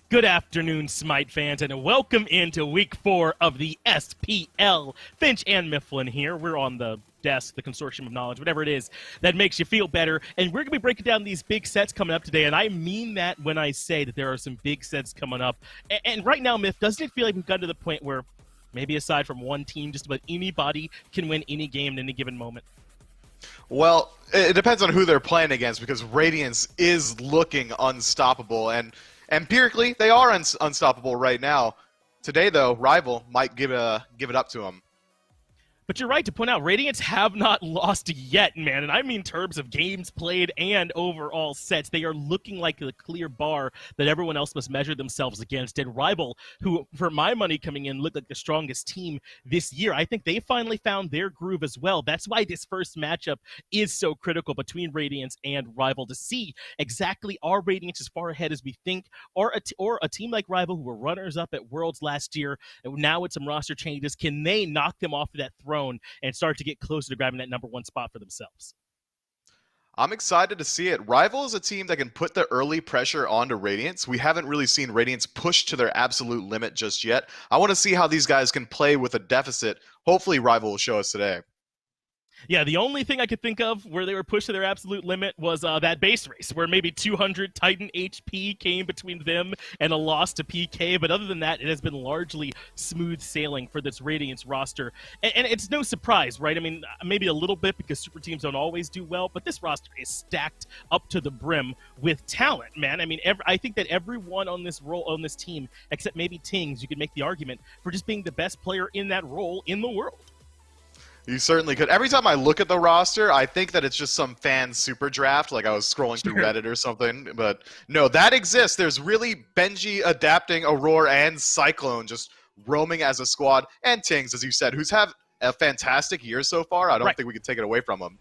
Good afternoon, SMITE fans, and welcome into Week 4 of the SPL. Finch and Mifflin here. We're on the desk, the Consortium of Knowledge, whatever it is that makes you feel better. And we're going to be breaking down these big sets coming up today, and I mean that when I say that there are some big sets coming up. And right now, Miff, doesn't it feel like we've gotten to the point where maybe aside from one team, just about anybody can win any game at any given moment? Well, it depends on who they're playing against, because Radiance is looking unstoppable, and empirically, they are unstoppable right now. Today, though, Rival might give it up to them. But you're right to point out, Radiance have not lost yet, man. And I mean terms of games played and overall sets. They are looking like the clear bar that everyone else must measure themselves against. And Rival, who, for my money coming in, looked like the strongest team this year, I think they finally found their groove as well. That's why this first matchup is so critical between Radiance and Rival, to see exactly are Radiance as far ahead as we think, or a team like Rival, who were runners-up at Worlds last year, and now with some roster changes, can they knock them off of that throne and start to get closer to grabbing that #1 spot for themselves? I'm excited to see it. Rival is a team that can put the early pressure onto Radiance. We haven't really seen Radiance push to their absolute limit just yet. I want to see how these guys can play with a deficit. Hopefully Rival will show us today. Yeah, the only thing I could think of where they were pushed to their absolute limit was that base race, where maybe 200 Titan HP came between them and a loss to PK. But other than that, it has been largely smooth sailing for this Radiance roster. And it's no surprise, right? I mean, maybe a little bit because super teams don't always do well, but this roster is stacked up to the brim with talent, man. I mean, I think that everyone on this team, except maybe Tingz, you could make the argument for just being the best player in that role in the world. You certainly could. Every time I look at the roster, I think that it's just some fan super draft, like I was scrolling through Reddit or something. But no, that exists. There's really Benji adapting Aror and Cyclone just roaming as a squad, and Tingz, as you said, who's had a fantastic year so far. I don't think we can take it away from him.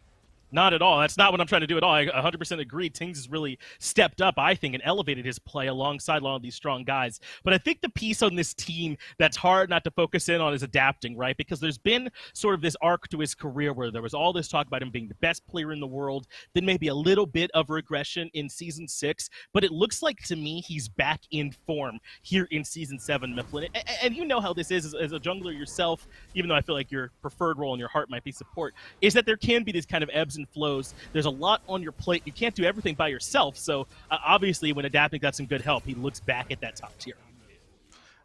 Not at all. That's not what I'm trying to do at all. I 100% agree. Tingz has really stepped up, I think, and elevated his play alongside a lot of these strong guys. But I think the piece on this team that's hard not to focus in on is adapting, right? Because there's been sort of this arc to his career where there was all this talk about him being the best player in the world, then maybe a little bit of regression in Season 6. But it looks like, to me, he's back in form here in Season 7, Mifflin. And you know how this is as a jungler yourself, even though I feel like your preferred role in your heart might be support, is that there can be this kind of ebbs and flows. There's a lot on your plate. You can't do everything by yourself. So obviously when adapting got some good help, he looks back at that top tier.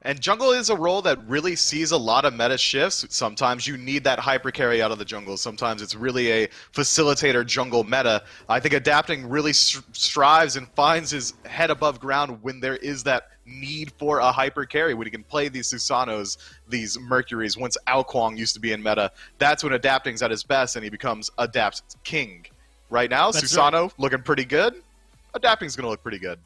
And jungle is a role that really sees a lot of meta shifts. Sometimes you need that hyper carry out of the jungle. Sometimes it's really a facilitator jungle meta. I think adapting really strives and finds his head above ground when there is that need for a hyper carry, when he can play these Susanos, these Mercuries. Once Alquang used to be in meta, that's when adapting's at his best and he becomes Adapt King. Right now, that's Susano right. Looking pretty good. Adapting's going to look pretty good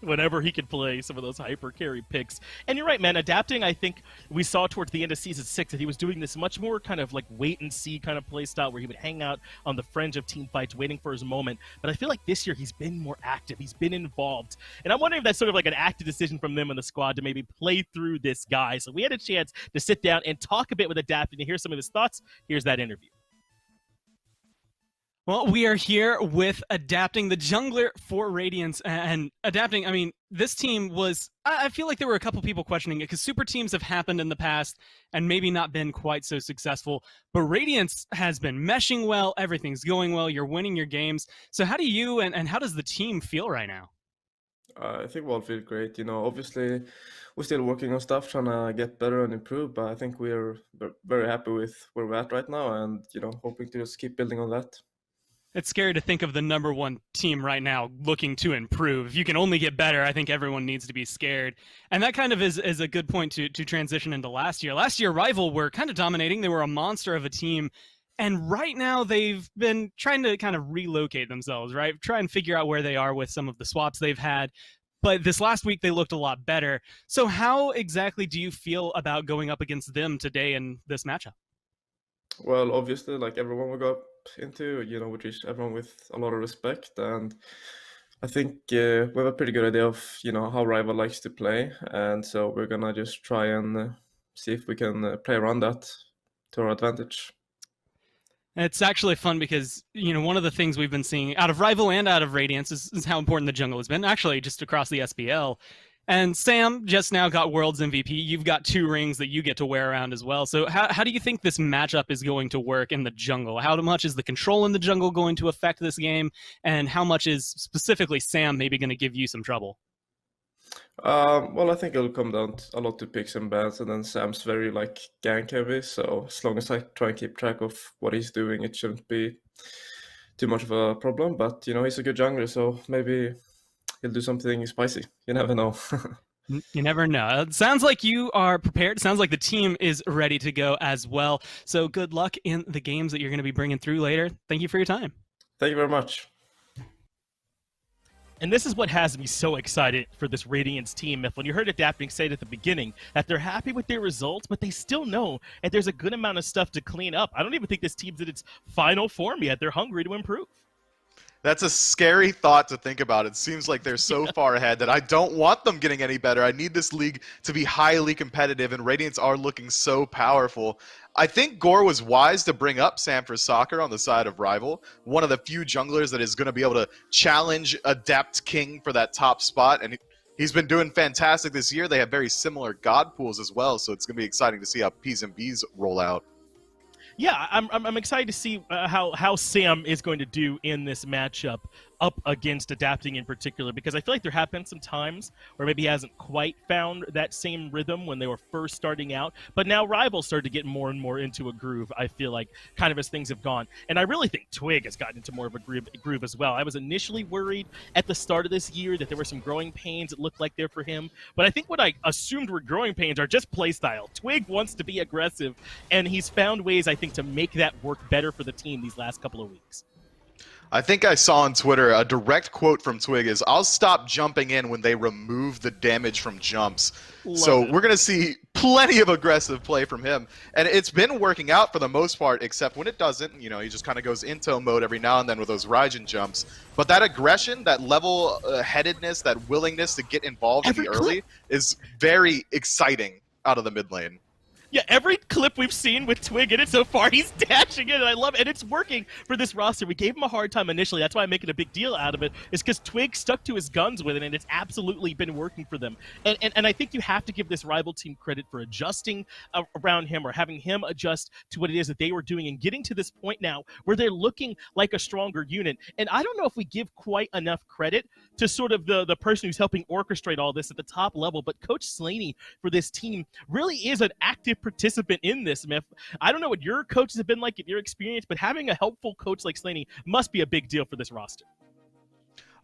whenever he could play some of those hyper carry picks. And you're right, man. Adapting, I think we saw towards the end of Season 6 that he was doing this much more kind of like wait-and-see kind of play style where he would hang out on the fringe of team fights waiting for his moment. But I feel like this year he's been more active. He's been involved. And I'm wondering if that's sort of like an active decision from them in the squad to maybe play through this guy. So we had a chance to sit down and talk a bit with Adapting to hear some of his thoughts. Here's that interview. Well, we are here with Adapting, the jungler for Radiance. And Adapting, I mean, this team was, I feel like there were a couple people questioning it because super teams have happened in the past and maybe not been quite so successful. But Radiance has been meshing well. Everything's going well. You're winning your games. So how do you and how does the team feel right now? I think we all feel great. You know, obviously, we're still working on stuff, trying to get better and improve. But I think we're very happy with where we're at right now and, you know, hoping to just keep building on that. It's scary to think of the #1 team right now looking to improve. If you can only get better, I think everyone needs to be scared. And that kind of is a good point to transition into last year. Last year, Rival were kind of dominating. They were a monster of a team. And right now, they've been trying to kind of relocate themselves, right? Try and figure out where they are with some of the swaps they've had. But this last week, they looked a lot better. So how exactly do you feel about going up against them today in this matchup? Well, obviously, like everyone we go up into, you know, we treat everyone with a lot of respect, and I think we have a pretty good idea of, you know, how Rival likes to play, and so we're gonna just try and see if we can play around that to our advantage. It's actually fun because, you know, one of the things we've been seeing out of Rival and out of Radiance is how important the jungle has been, actually just across the SPL. And Sam just now got World's MVP. You've got 2 rings that you get to wear around as well. So how do you think this matchup is going to work in the jungle? How much is the control in the jungle going to affect this game? And how much is specifically Sam maybe going to give you some trouble? Well, I think it'll come down a lot to picks and bans, and then Sam's very like gank heavy. So as long as I try and keep track of what he's doing, it shouldn't be too much of a problem. But he's a good jungler, so maybe he'll do something spicy. You never know. You never know. It sounds like you are prepared. It sounds like the team is ready to go as well. So good luck in the games that you're going to be bringing through later. Thank you for your time. Thank you very much. And this is what has me so excited for this Radiance team. If when you heard Adapting say it at the beginning that they're happy with their results, but they still know that there's a good amount of stuff to clean up. I don't even think this team's in its final form yet. They're hungry to improve. That's a scary thought to think about. It seems like they're so far ahead that I don't want them getting any better. I need this league to be highly competitive, and Radiance are looking so powerful. I think Gore was wise to bring up Sam for Soccer on the side of Rival, one of the few junglers that is going to be able to challenge Adept King for that top spot, and he's been doing fantastic this year. They have very similar god pools as well, so it's going to be exciting to see how P's and B's roll out. Yeah, I'm excited to see how Sam is going to do in this matchup up against Adapting in particular, because I feel like there have been some times where maybe he hasn't quite found that same rhythm when they were first starting out, but now Rivals started to get more and more into a groove, I feel like, kind of as things have gone. And I really think Twig has gotten into more of a groove as well. I was initially worried at the start of this year that there were some growing pains that looked like they're for him, but I think what I assumed were growing pains are just playstyle. Twig wants to be aggressive, and he's found ways, I think, to make that work better for the team these last couple of weeks. I think I saw on Twitter a direct quote from Twig is, "I'll stop jumping in when they remove the damage from jumps." So we're going to see plenty of aggressive play from him. And it's been working out for the most part, except when it doesn't. He just kind of goes into mode every now and then with those Raijin jumps. But that aggression, that level-headedness, that willingness to get involved in the early is very exciting out of the mid lane. Yeah, every clip we've seen with Twig in it so far, he's dashing it, and I love it. And it's working for this roster. We gave him a hard time initially. That's why I'm making a big deal out of it, is because Twig stuck to his guns with it, and it's absolutely been working for them. And I think you have to give this rival team credit for adjusting around him, or having him adjust to what it is that they were doing, and getting to this point now where they're looking like a stronger unit. And I don't know if we give quite enough credit to sort of the person who's helping orchestrate all this at the top level, but Coach Slaney for this team really is an active participant in this, Myth. I don't know what your coaches have been like in your experience, but having a helpful coach like Slaney must be a big deal for this roster.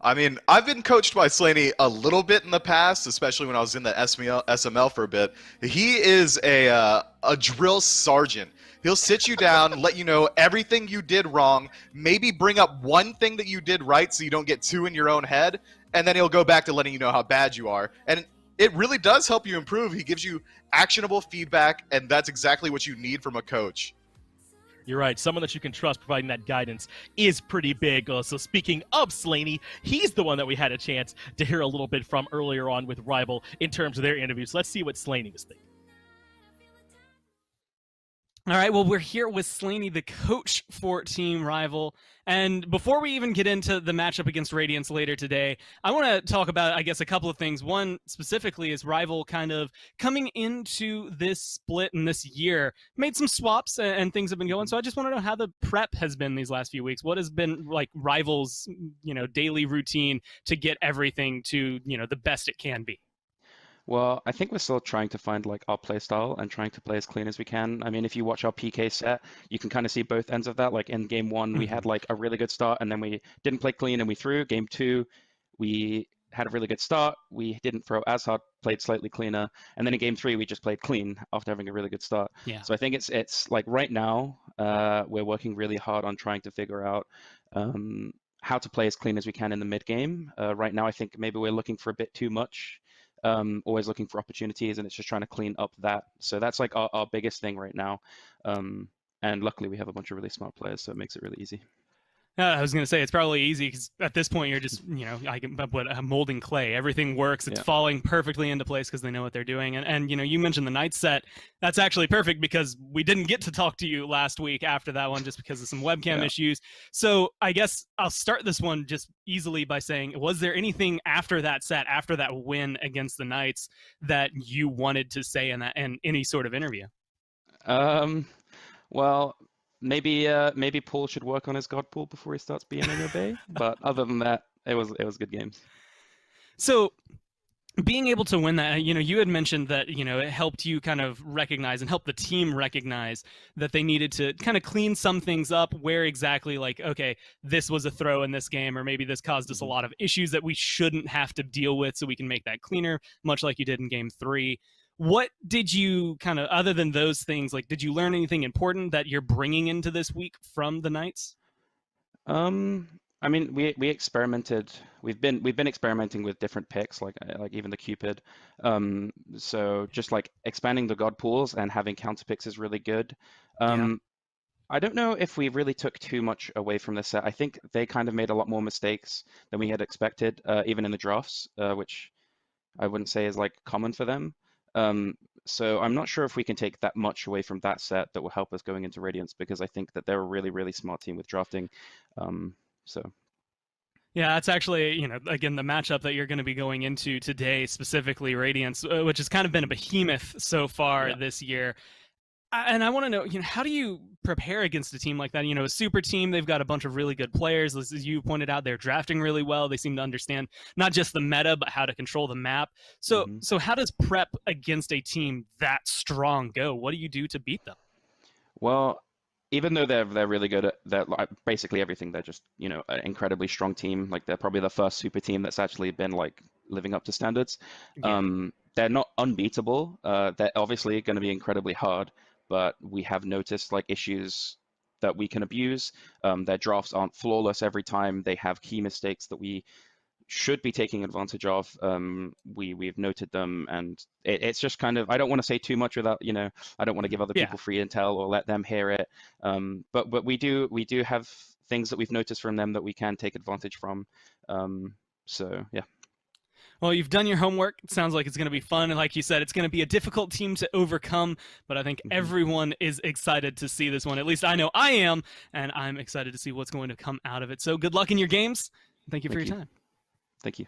I mean, I've been coached by Slaney a little bit in the past, especially when I was in the SML for a bit. He is a drill sergeant. He'll sit you down, let you know everything you did wrong, maybe bring up one thing that you did right so you don't get too in your own head, and then he'll go back to letting you know how bad you are. And it really does help you improve. He gives you actionable feedback, and that's exactly what you need from a coach. You're right. Someone that you can trust providing that guidance is pretty big. So speaking of Slaney, he's the one that we had a chance to hear a little bit from earlier on with Rival in terms of their interviews. Let's see what Slaney was thinking. All right, well, we're here with Slaney, the coach for Team Rival. And before we even get into the matchup against Radiance later today, I want to talk about, I guess, a couple of things. One specifically is Rival kind of coming into this split in this year, made some swaps and things have been going. So I just want to know how the prep has been these last few weeks. What has been like Rival's, daily routine to get everything to, the best it can be? Well, I think we're still trying to find like our play style and trying to play as clean as we can. I mean, if you watch our PK set, you can kind of see both ends of that. Like in game one, we had like a really good start and then we didn't play clean and we threw. Game two, we had a really good start. We didn't throw as hard, played slightly cleaner. And then in game three, we just played clean after having a really good start. Yeah. So I think it's like right now, we're working really hard on trying to figure out how to play as clean as we can in the mid game. Right now, I think maybe we're looking for a bit too much. Always looking for opportunities, and it's just trying to clean up that. So that's like our biggest thing right now. And luckily we have a bunch of really smart players, so it makes it really easy. I was gonna say it's probably easy because at this point you're just, molding clay. Everything works. It's falling perfectly into place because they know what they're doing. And you mentioned the night set. That's actually perfect because we didn't get to talk to you last week after that one just because of some webcam issues. So I guess I'll start this one just easily by saying, was there anything after that set, after that win against the Knights, that you wanted to say in any sort of interview? Well, maybe Paul should work on his god pool before he starts being in your bay. But other than that, it was good games. So being able to win that, you had mentioned that, it helped you kind of recognize and help the team recognize that they needed to kind of clean some things up where exactly, like, okay, this was a throw in this game, or maybe this caused us a lot of issues that we shouldn't have to deal with, so we can make that cleaner, much like you did in game 3. What did you kind of, other than those things, like, did you learn anything important that you're bringing into this week from the Knights? I mean, we experimented. We've been experimenting with different picks, like even the Cupid. So just like expanding the god pools and having counter picks is really good. I don't know if we really took too much away from this set. I think they kind of made a lot more mistakes than we had expected, even in the drafts, which I wouldn't say is like common for them. So I'm not sure if we can take that much away from that set that will help us going into Radiance, because I think that they're a really, really smart team with drafting. Yeah, that's actually, again, the matchup that you're going to be going into today, specifically Radiance, which has kind of been a behemoth so far this year. And I want to know, how do you prepare against a team like that? A super team, they've got a bunch of really good players. As you pointed out, they're drafting really well. They seem to understand not just the meta, but how to control the map. So how does prep against a team that strong go? What do you do to beat them? Well, even though they're really good at basically everything, they're just, an incredibly strong team. Like, they're probably the first super team that's actually been like living up to standards. They're not unbeatable. They're obviously going to be incredibly hard, but we have noticed like issues that we can abuse. Their drafts aren't flawless every time. They have key mistakes that we should be taking advantage of. We've noted them, and it's just kind of, I don't want to say too much without, I don't want to give other people free intel or let them hear it. But we do have things that we've noticed from them that we can take advantage from. So yeah. Well, you've done your homework. It sounds like it's going to be fun. And like you said, it's going to be a difficult team to overcome. But I think everyone is excited to see this one. At least I know I am. And I'm excited to see what's going to come out of it. So good luck in your games. Thank you for your time. Thank you.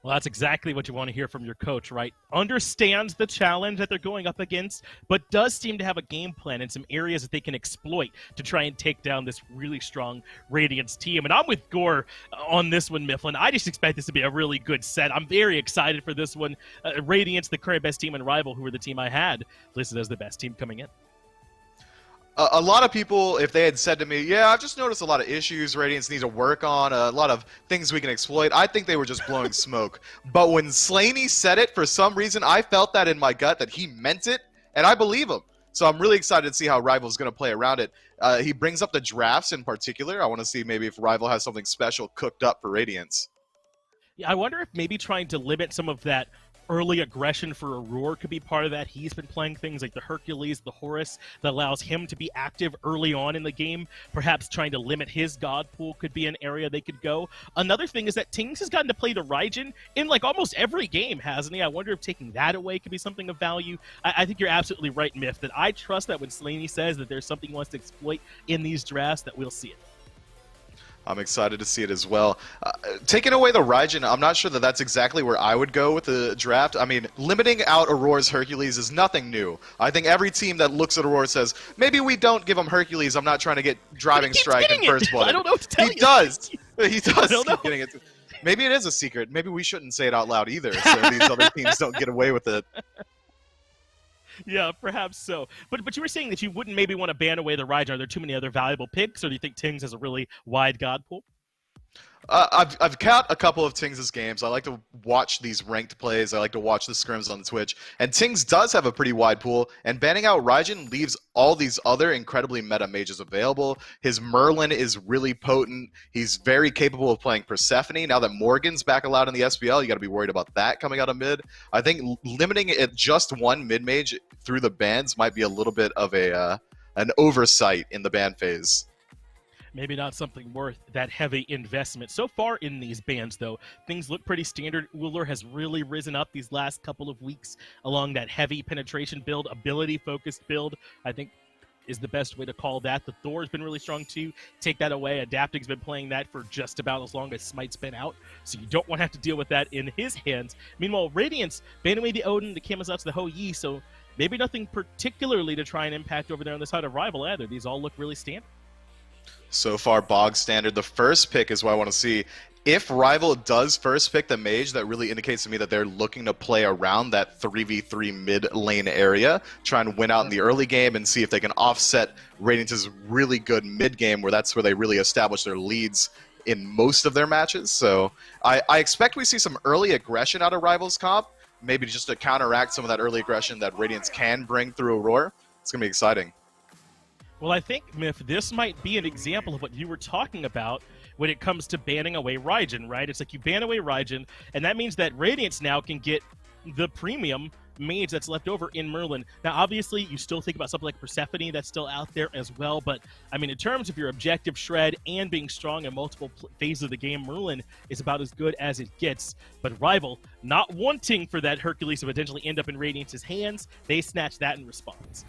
Well, that's exactly what you want to hear from your coach, right? Understands the challenge that they're going up against, but does seem to have a game plan in some areas that they can exploit to try and take down this really strong Radiance team. And I'm with Gore on this one, Mifflin. I just expect this to be a really good set. I'm very excited for this one. Radiance, the current best team and rival, who were the team I had listed as the best team coming in. A lot of people, if they had said to me, yeah, I've just noticed a lot of issues Radiance needs to work on, a lot of things we can exploit, I think they were just blowing smoke. But when Slaney said it, for some reason, I felt that in my gut that he meant it, and I believe him. So I'm really excited to see how Rival's going to play around it. He brings up the drafts in particular. I want to see maybe if Rival has something special cooked up for Radiance. Yeah, I wonder if maybe trying to limit some of that early aggression for Aror could be part of that. He's been playing things like the Hercules, the Horus, that allows him to be active early on in the game. Perhaps trying to limit his god pool could be an area they could go. Another thing is that Tingz has gotten to play the Raijin in like almost every game, hasn't he? I wonder if taking that away could be something of value. I think you're absolutely right, Miff, that I trust that when Slaney says that there's something he wants to exploit in these drafts, that we'll see it. I'm excited to see it as well. Taking away the Raijin, I'm not sure that that's exactly where I would go with the draft. I mean, limiting out Auror's Hercules is nothing new. I think every team that looks at Auror says, maybe we don't give him Hercules. I'm not trying to get Driving Strike and First Blood. I don't know what to tell you. He does. He does keep getting it. Maybe it is a secret. Maybe we shouldn't say it out loud either, so these other teams don't get away with it. Yeah, perhaps so. But you were saying that you wouldn't maybe want to ban away the Raijin. Are there too many other valuable picks, or do you think Tingz has a really wide god pool? I've caught a couple of Tingz's games. I like to watch these ranked plays. I like to watch the scrims on Twitch. And Tingz does have a pretty wide pool, and banning out Raijin leaves all these other incredibly meta mages available. His Merlin is really potent. He's very capable of playing Persephone. Now that Morgan's back allowed in the SPL, you got to be worried about that coming out of mid. I think limiting it just one mid mage through the bans might be a little bit of an oversight in the ban phase. Maybe not something worth that heavy investment. So far in these bans, though, things look pretty standard. Ullr has really risen up these last couple of weeks along that heavy penetration build, ability-focused build, I think is the best way to call that. The Thor's been really strong, too. Take that away. Adapting's been playing that for just about as long as Smite's been out, so you don't want to have to deal with that in his hands. Meanwhile, Radiance banning away the Odin, the Kamazatsu, the Ho Yi, so maybe nothing particularly to try and impact over there on the side of Rival either. These all look really standard. So far, bog standard. The first pick is what I want to see. If Rival does first pick the Mage, that really indicates to me that they're looking to play around that 3v3 mid lane area, try and win out in the early game and see if they can offset Radiance's really good mid game, where that's where they really establish their leads in most of their matches. So I expect we see some early aggression out of Rival's comp, maybe just to counteract some of that early aggression that Radiance can bring through Aurora. It's going to be exciting. Well, I think, Myth, this might be an example of what you were talking about when it comes to banning away Raijin, right? It's like you ban away Raijin, and that means that Radiance now can get the premium mage that's left over in Merlin. Now, obviously, you still think about something like Persephone that's still out there as well, but, I mean, in terms of your objective shred and being strong in multiple phases of the game, Merlin is about as good as it gets. But Rival, not wanting for that Hercules to potentially end up in Radiance's hands, they snatch that in response.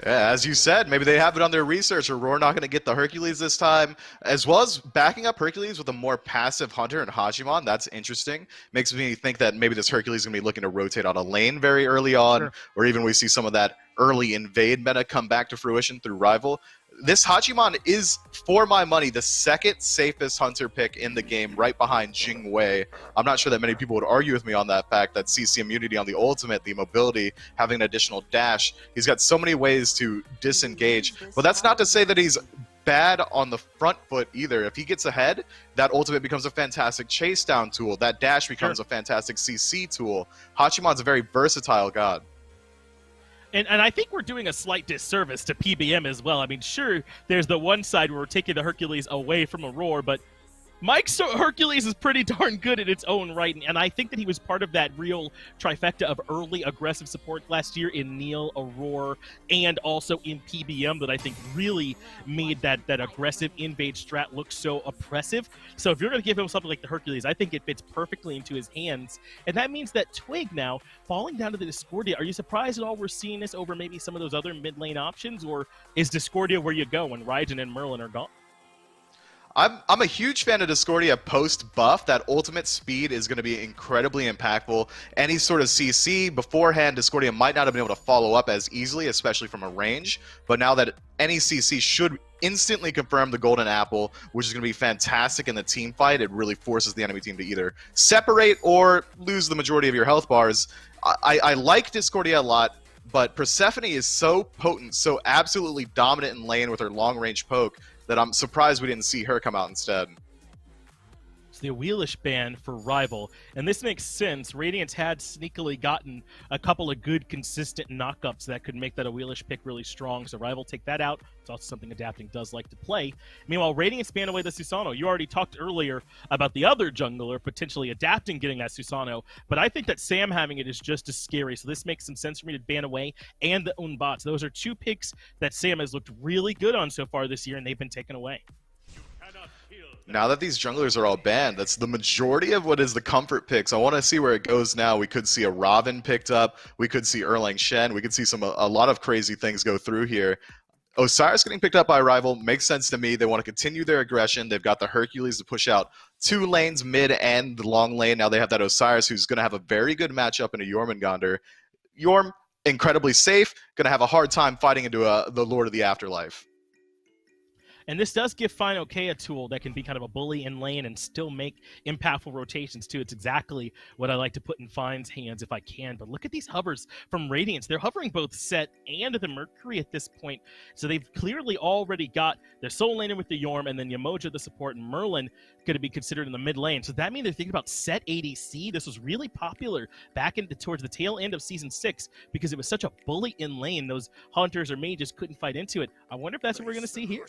Yeah, as you said, maybe they have it on their research. Aurora not going to get the Hercules this time, as well as backing up Hercules with a more passive Hunter and Hajimon. That's interesting. Makes me think that maybe this Hercules is going to be looking to rotate on a lane very early on, Sure. or even we see some of that early invade meta come back to fruition through Rival. This Hajimon is, for my money, the second safest Hunter pick in the game, right behind Jing Wei. I'm not sure that many people would argue with me on that fact, that CC immunity on the ultimate, the mobility, having an additional dash. He's got so many ways to disengage, but that's not to say that he's bad on the front foot either. If he gets ahead, that ultimate becomes a fantastic chase down tool. That dash becomes a fantastic CC tool. Hachimon's a very versatile god. And I think we're doing a slight disservice to PBM as well. I mean, sure, there's the one side where we're taking the Hercules away from Aurora, but Mike's Hercules is pretty darn good in its own right, and I think that he was part of that real trifecta of early aggressive support last year in Neil, Aror, and also in PBM that I think really made that aggressive invade strat look so oppressive. So if you're going to give him something like the Hercules, I think it fits perfectly into his hands, and that means that Twig now, falling down to the Discordia, are you surprised at all we're seeing this over maybe some of those other mid-lane options, or is Discordia where you go when Raijin and Merlin are gone? I'm a huge fan of Discordia post-buff. That ultimate speed is going to be incredibly impactful. Any sort of CC beforehand, Discordia might not have been able to follow up as easily, especially from a range. But now that any CC should instantly confirm the golden apple, which is going to be fantastic in the team fight. It really forces the enemy team to either separate or lose the majority of your health bars. I like Discordia a lot, but Persephone is so potent, so absolutely dominant in lane with her long-range poke, that I'm surprised we didn't see her come out instead. It's the Wheelish ban for Rival, and this makes sense. Radiance had sneakily gotten a couple of good, consistent knockups that could make that a Wheelish pick really strong, so Rival take that out. It's also something Adapting does like to play. Meanwhile, Radiance ban away the Susano. You already talked earlier about the other jungler potentially Adapting getting that Susano, but I think that Sam having it is just as scary, so this makes some sense for me to ban away, and the Unbots. Those are two picks that Sam has looked really good on so far this year, and they've been taken away. Now that these junglers are all banned, that's the majority of what is the comfort picks. I want to see where it goes now. We could see a Robin picked up. We could see Erlang Shen. We could see a lot of crazy things go through here. Osiris getting picked up by Rival makes sense to me. They want to continue their aggression. They've got the Hercules to push out two lanes, mid and the long lane. Now they have that Osiris who's going to have a very good matchup in a Jormungandr. Yorm, incredibly safe, going to have a hard time fighting into the Lord of the Afterlife. And this does give fineokay a tool that can be kind of a bully in lane and still make impactful rotations too. It's exactly what I like to put in Fine's hands if I can. But look at these hovers from Radiance. They're hovering both Set and the Mercury at this point. So they've clearly already got their Soul Laner with the Yorm, and then Yemoja the support, and Merlin going to be considered in the mid lane. So that means they're thinking about Set ADC. This was really popular back towards the tail end of Season 6 because it was such a bully in lane. Those hunters or mages couldn't fight into it. I wonder if that's what we're going to see here.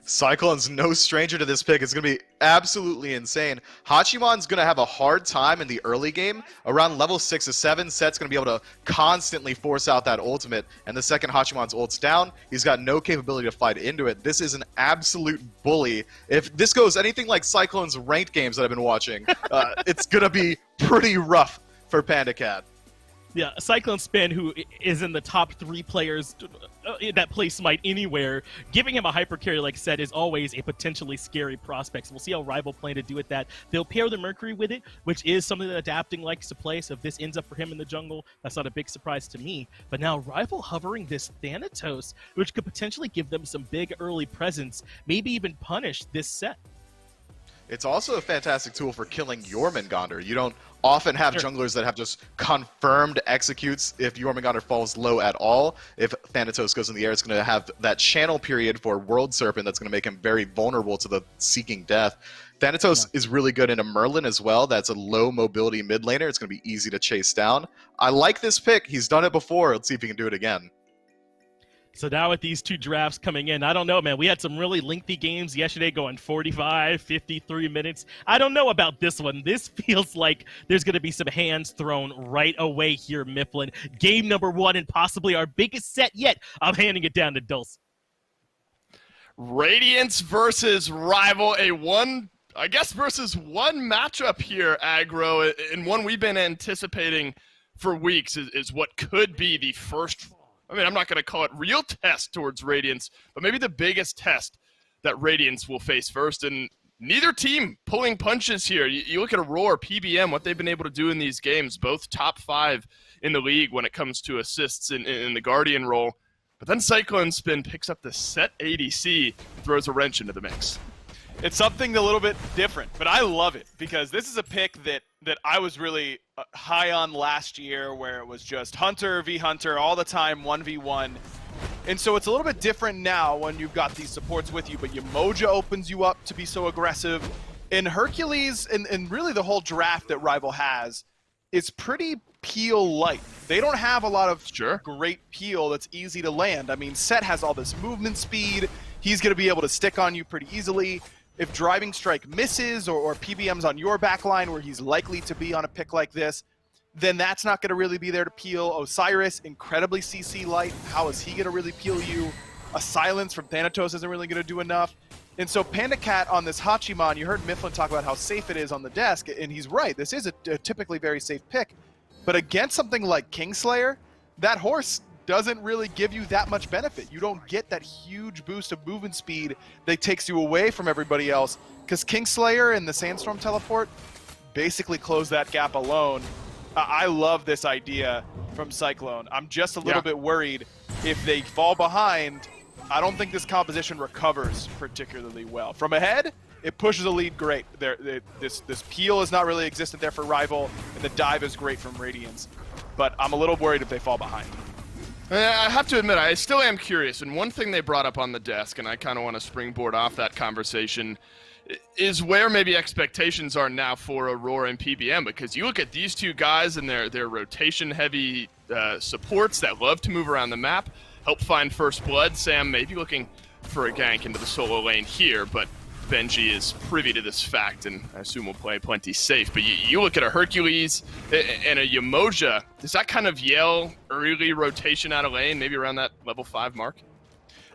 Cyclone's no stranger to this pick. It's going to be absolutely insane. Hachimon's going to have a hard time in the early game. Around level 6 or 7, Set's going to be able to constantly force out that ultimate. And the second Hachimon's ult's down, he's got no capability to fight into it. This is an absolute bully. If this goes anything like Cyclone's ranked games that I've been watching, it's going to be pretty rough for PandaCat. Yeah, CycloneSpin, who is in the top 3 players that play Smite anywhere, giving him a hyper carry, like I said, is always a potentially scary prospect. So we'll see how Rival plan to do with that. They'll pair the Mercury with it, which is something that Adapting likes to play. So if this ends up for him in the jungle, that's not a big surprise to me. But now Rival hovering this Thanatos, which could potentially give them some big early presence, maybe even punish this set. It's also a fantastic tool for killing Jormungandr. You don't often have junglers that have just confirmed executes if Jormungandr falls low at all. If Thanatos goes in the air, it's going to have that channel period for World Serpent that's going to make him very vulnerable to the seeking death. Thanatos is really good in a Merlin as well. That's a low mobility mid laner. It's going to be easy to chase down. I like this pick. He's done it before. Let's see if he can do it again. So now with these 2 drafts coming in, I don't know, man. We had some really lengthy games yesterday going 45, 53 minutes. I don't know about this one. This feels like there's going to be some hands thrown right away here, Mifflin. Game number 1 and possibly our biggest set yet. I'm handing it down to Dulce. Radiance versus Rival, I guess versus 1 matchup here, Aggro, and one we've been anticipating for weeks is what could be the first, I mean, I'm not going to call it real test towards Radiance, but maybe the biggest test that Radiance will face first. And neither team pulling punches here. You look at Aror, PBM, what they've been able to do in these games, both top 5 in the league when it comes to assists in the Guardian role. But then CycloneSpin picks up the set ADC, throws a wrench into the mix. It's something a little bit different, but I love it because this is a pick that I was really high on last year, where it was just Hunter v Hunter all the time, 1v1. And so it's a little bit different now when you've got these supports with you, but Yemoja opens you up to be so aggressive. And Hercules, and really the whole draft that Rival has, is pretty peel light. They don't have a lot of great peel that's easy to land. I mean, Set has all this movement speed. He's going to be able to stick on you pretty easily. If Driving Strike misses or PBM's on your backline where he's likely to be on a pick like this, then that's not going to really be there to peel. Osiris, incredibly CC light. How is he going to really peel you? A silence from Thanatos isn't really going to do enough. And so PandaCat on this Hachimon, you heard Mifflin talk about how safe it is on the desk, and he's right. This is a typically very safe pick. But against something like Kingslayer, that horse doesn't really give you that much benefit. You don't get that huge boost of movement speed that takes you away from everybody else, because Kingslayer and the Sandstorm teleport basically close that gap alone. I love this idea from Cyclone. I'm just a little bit worried if they fall behind. I don't think this composition recovers particularly well. From ahead, it pushes a lead great. This peel is not really existent there for Rival, and the dive is great from Radiance. But I'm a little worried if they fall behind. I have to admit, I still am curious, and one thing they brought up on the desk, and I kind of want to springboard off that conversation, is where maybe expectations are now for Aror and PBM, because you look at these 2 guys and their rotation-heavy supports that love to move around the map, help find first blood. Sam may be looking for a gank into the solo lane here, but Benji is privy to this fact, and I assume will play plenty safe. But you look at a Hercules and a Yemoja, does that kind of yell early rotation out of lane, maybe around that level 5 mark?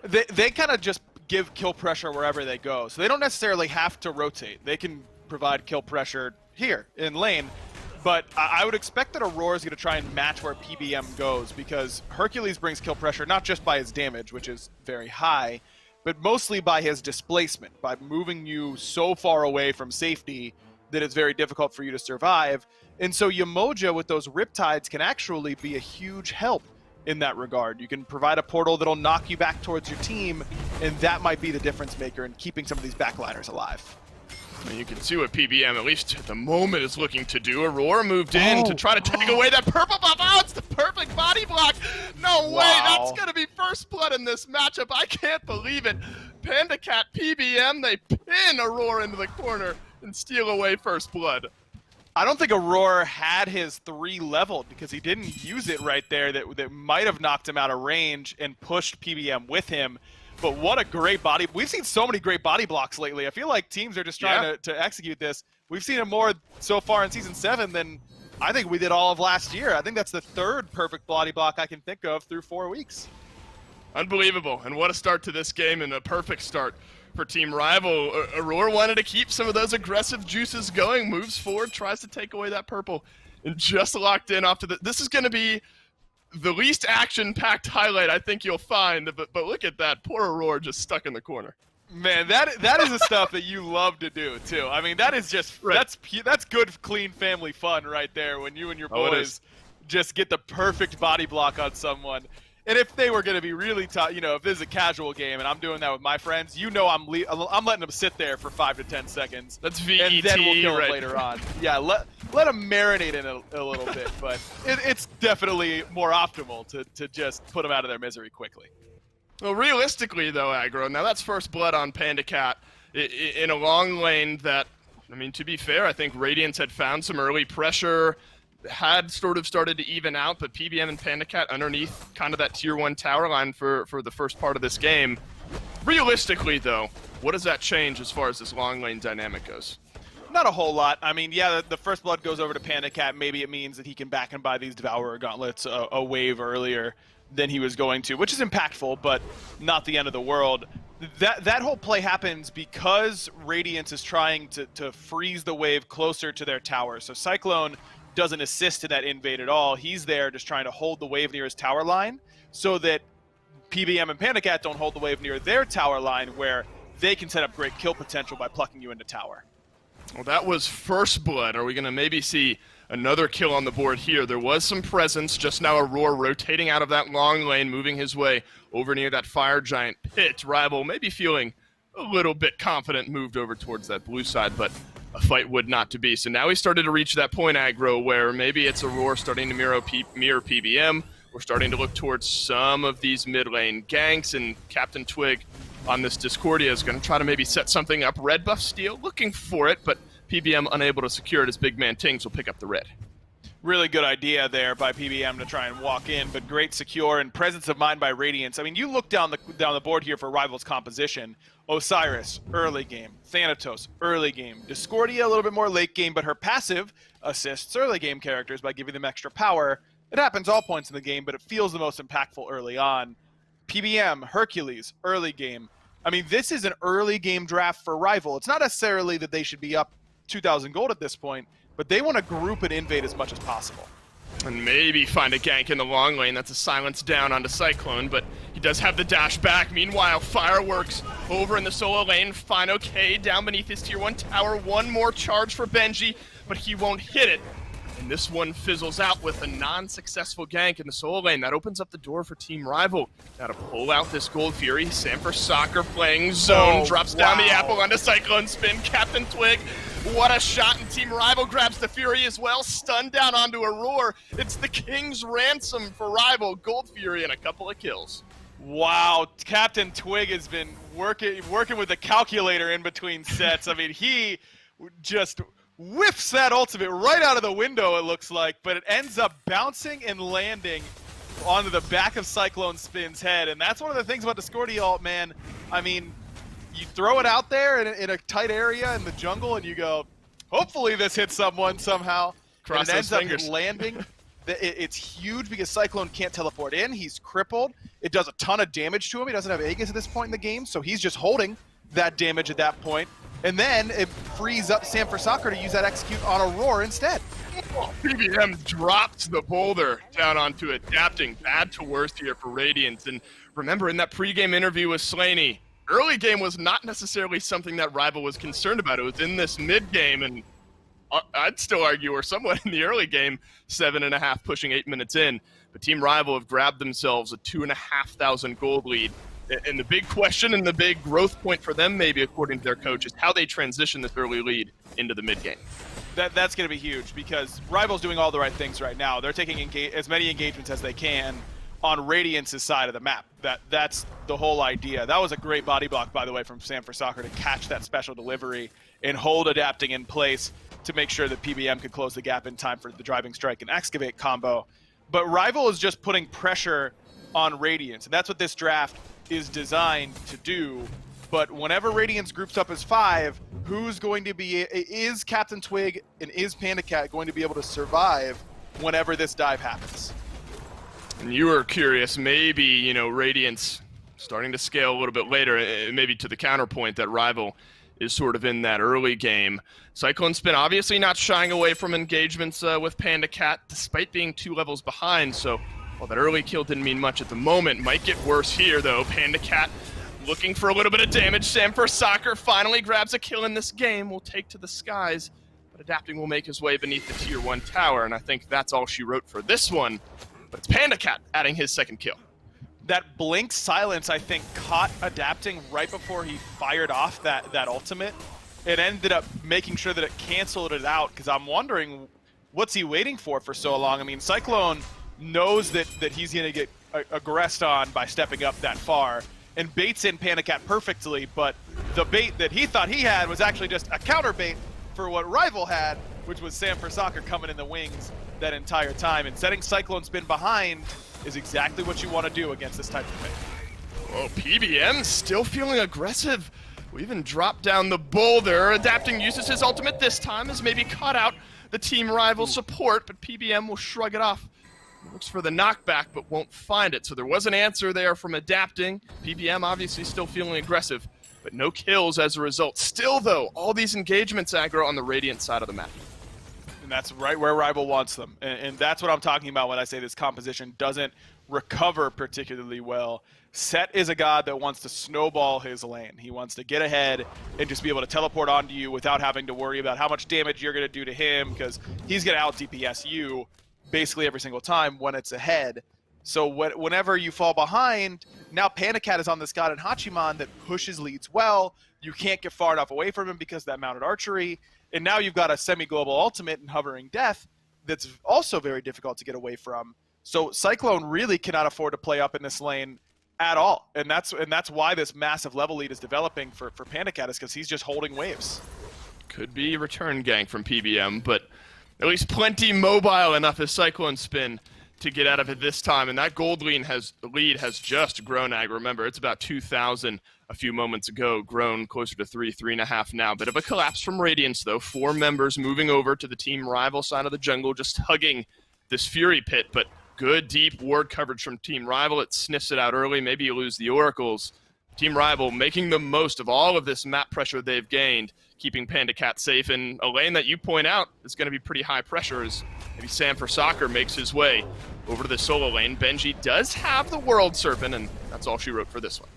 They kind of just give kill pressure wherever they go, so they don't necessarily have to rotate. They can provide kill pressure here in lane, but I would expect that Aurora is going to try and match where PBM goes, because Hercules brings kill pressure not just by his damage, which is very high, but mostly by his displacement, by moving you so far away from safety that it's very difficult for you to survive. And so Yemoja with those Riptides can actually be a huge help in that regard. You can provide a portal that'll knock you back towards your team, and that might be the difference maker in keeping some of these backliners alive. And you can see what PBM, at least at the moment, is looking to do. Aurora moved in to try to take away that purple buff. Oh, it's the perfect body block. No way, that's going to be first blood in this matchup. I can't believe it. PandaCat, PBM, they pin Aurora into the corner and steal away first blood. I don't think Aror had his 3 leveled because he didn't use it right there. That might have knocked him out of range and pushed PBM with him. But what a great body. We've seen so many great body blocks lately. I feel like teams are just trying to execute this. We've seen it more so far in Season 7 than I think we did all of last year. I think that's the third perfect body block I can think of through 4 weeks. Unbelievable. And what a start to this game, and a perfect start for Team Rival. Aror wanted to keep some of those aggressive juices going, moves forward, tries to take away that purple, and just locked in off to the... This is going to be the least action-packed highlight I think you'll find, but look at that. Poor Aror just stuck in the corner. Man, that is the stuff that you love to do, too. I mean, that is just... Right. That's good, clean family fun right there when you and your boys just get the perfect body block on someone. And if they were going to be really tough, you know, if this is a casual game and I'm doing that with my friends, you know I'm letting them sit there for 5 to 10 seconds. That's VET, and then we'll kill right. them later on. Yeah, let them marinate in a little bit, but it's definitely more optimal to just put them out of their misery quickly. Well, realistically, though, Aggro, now that's first blood on PandaCat in a long lane that, I mean, to be fair, I think Radiance had found some early pressure, had sort of started to even out, but PBM and PandaCat underneath kind of that tier 1 tower line for the first part of this game. Realistically, though, what does that change as far as this long lane dynamic goes? Not a whole lot. I mean, yeah, the first blood goes over to PandaCat. Maybe it means that he can back and buy these Devourer Gauntlets a wave earlier than he was going to, which is impactful, but not the end of the world. That whole play happens because Radiance is trying to freeze the wave closer to their tower. So Cyclone doesn't assist in that invade at all. He's there just trying to hold the wave near his tower line so that PBM and PandaCat don't hold the wave near their tower line where they can set up great kill potential by plucking you into tower. Well, that was first blood. Are we going to maybe see another kill on the board here? There was some presence. Just now Aror rotating out of that long lane, moving his way over near that Fire Giant pit. Rival maybe feeling a little bit confident, moved over towards that blue side, but a fight would not to be. So now we started to reach that point, Aggro, where maybe it's Aror starting to mirror PBM. We're starting to look towards some of these mid lane ganks, and CaptainTwig on this Discordia is going to try to maybe set something up. Red buff steal, looking for it, but PBM unable to secure it as BigManTingz will pick up the red. Really good idea there by PBM to try and walk in, but great secure and presence of mind by Radiance. I mean, you look down the board here for Rival's composition. Osiris, early game. Thanatos, early game. Discordia, a little bit more late game, but her passive assists early game characters by giving them extra power. It happens all points in the game, but it feels the most impactful early on. PBM, Hercules, early game. I mean, this is an early game draft for Rival. It's not necessarily that they should be up 2,000 gold at this point, but they want to group and invade as much as possible. And maybe find a gank in the long lane. That's a silence down onto Cyclone, but he does have the dash back. Meanwhile, Fireworks over in the solo lane. fineokay down beneath his tier 1 tower. One more charge for Benji, but he won't hit it. And this one fizzles out with a non-successful gank in the solo lane. That opens up the door for Team Rival. Now to pull out this Gold Fury. Sanford Soccer playing zone. Drops down the apple onto CycloneSpin. CaptainTwig. What a shot, and Team Rival grabs the Fury as well. Stunned down onto Aror. It's the King's ransom for Rival. Gold Fury and a couple of kills. Wow, CaptainTwig has been working with the calculator in between sets. I mean, he just whiffs that ultimate right out of the window, it looks like, but it ends up bouncing and landing onto the back of CycloneSpin's head, and that's one of the things about Discordia ult, man. I mean, you throw it out there in a tight area in the jungle, and you go, hopefully this hits someone somehow. Cross and it ends those up fingers. landing. It's huge because Cyclone can't teleport in. He's crippled. It does a ton of damage to him. He doesn't have Aegis at this point in the game, so he's just holding that damage at that point. And then it frees up Sanford Soccer to use that execute on Aror instead. PBM drops the boulder down onto Adapting. Bad to worse here for Radiance. And remember, in that pregame interview with Slaney, early game was not necessarily something that Rival was concerned about. It was in this mid game, and I'd still argue we're somewhat in the early game, 7.5 pushing 8 minutes in. But Team Rival have grabbed themselves a 2,500 gold lead. And the big question and the big growth point for them, maybe according to their coach, is how they transition this early lead into the mid game. That's going to be huge because Rival's doing all the right things right now. They're taking as many engagements as they can on Radiance's side of the map. That's the whole idea. That was a great body block, by the way, from Sanford Soccer to catch that special delivery and hold Adapting in place to make sure that PBM could close the gap in time for the Driving Strike and Excavate combo. But Rival is just putting pressure on Radiance, and that's what this draft is designed to do. But whenever Radiance groups up as 5, who's going to be, is CaptainTwig and is PandaCat going to be able to survive whenever this dive happens? And you were curious, maybe, you know, Radiance starting to scale a little bit later, maybe to the counterpoint that Rival is sort of in that early game. CycloneSpin obviously not shying away from engagements with PandaCat, despite being 2 levels behind, so while that early kill didn't mean much at the moment, might get worse here though. PandaCat looking for a little bit of damage. Sam4Soccer finally grabs a kill in this game, will take to the skies, but Adapting will make his way beneath the tier 1 tower, and I think that's all she wrote for this one. But it's PandaCat adding his second kill. That blink silence, I think, caught Adapting right before he fired off that ultimate. It ended up making sure that it canceled it out, because I'm wondering, what's he waiting for so long? I mean, Cyclone knows that he's going to get aggressed on by stepping up that far, and baits in PandaCat perfectly, but the bait that he thought he had was actually just a counter bait for what Rival had, which was Sam4Soccer coming in the wings that entire time, and setting CycloneSpin behind is exactly what you want to do against this type of thing. Oh, PBM still feeling aggressive. We even dropped down the boulder. Adapting uses his ultimate this time, as maybe caught out the team rival support, but PBM will shrug it off. Looks for the knockback, but won't find it. So there was an answer there from Adapting. PBM obviously still feeling aggressive, but no kills as a result. Still, though, all these engagements aggro on the Radiant side of the map. And that's right where Rival wants them. And that's what I'm talking about when I say this composition doesn't recover particularly well. Set is a god that wants to snowball his lane. He wants to get ahead and just be able to teleport onto you without having to worry about how much damage you're going to do to him, because he's going to out-DPS you basically every single time when it's ahead. So whenever you fall behind, now PandaCat is on this god in Hachiman that pushes leads well. You can't get far enough away from him because of that mounted archery. And now you've got a semi-global ultimate and Hovering Death that's also very difficult to get away from. So Cyclone really cannot afford to play up in this lane at all. And that's why this massive level lead is developing for PandaCat, is because he's just holding waves. Could be return gank from PBM, but at least plenty mobile enough as CycloneSpin to get out of it this time. And that gold lead has just grown, Ag. Remember, it's about 2,000 a few moments ago, grown closer to 3.5 now. Bit of a collapse from Radiance, though. 4 members moving over to the team rival side of the jungle, just hugging this Fury Pit. But good, deep ward coverage from team rival. It sniffs it out early. Maybe you lose the Oracles. Team rival making the most of all of this map pressure they've gained, keeping PandaCat safe in a lane that you point out is going to be pretty high pressure, as maybe Sam4Soccer makes his way over to the solo lane. Benji does have the World Serpent, and that's all she wrote for this one.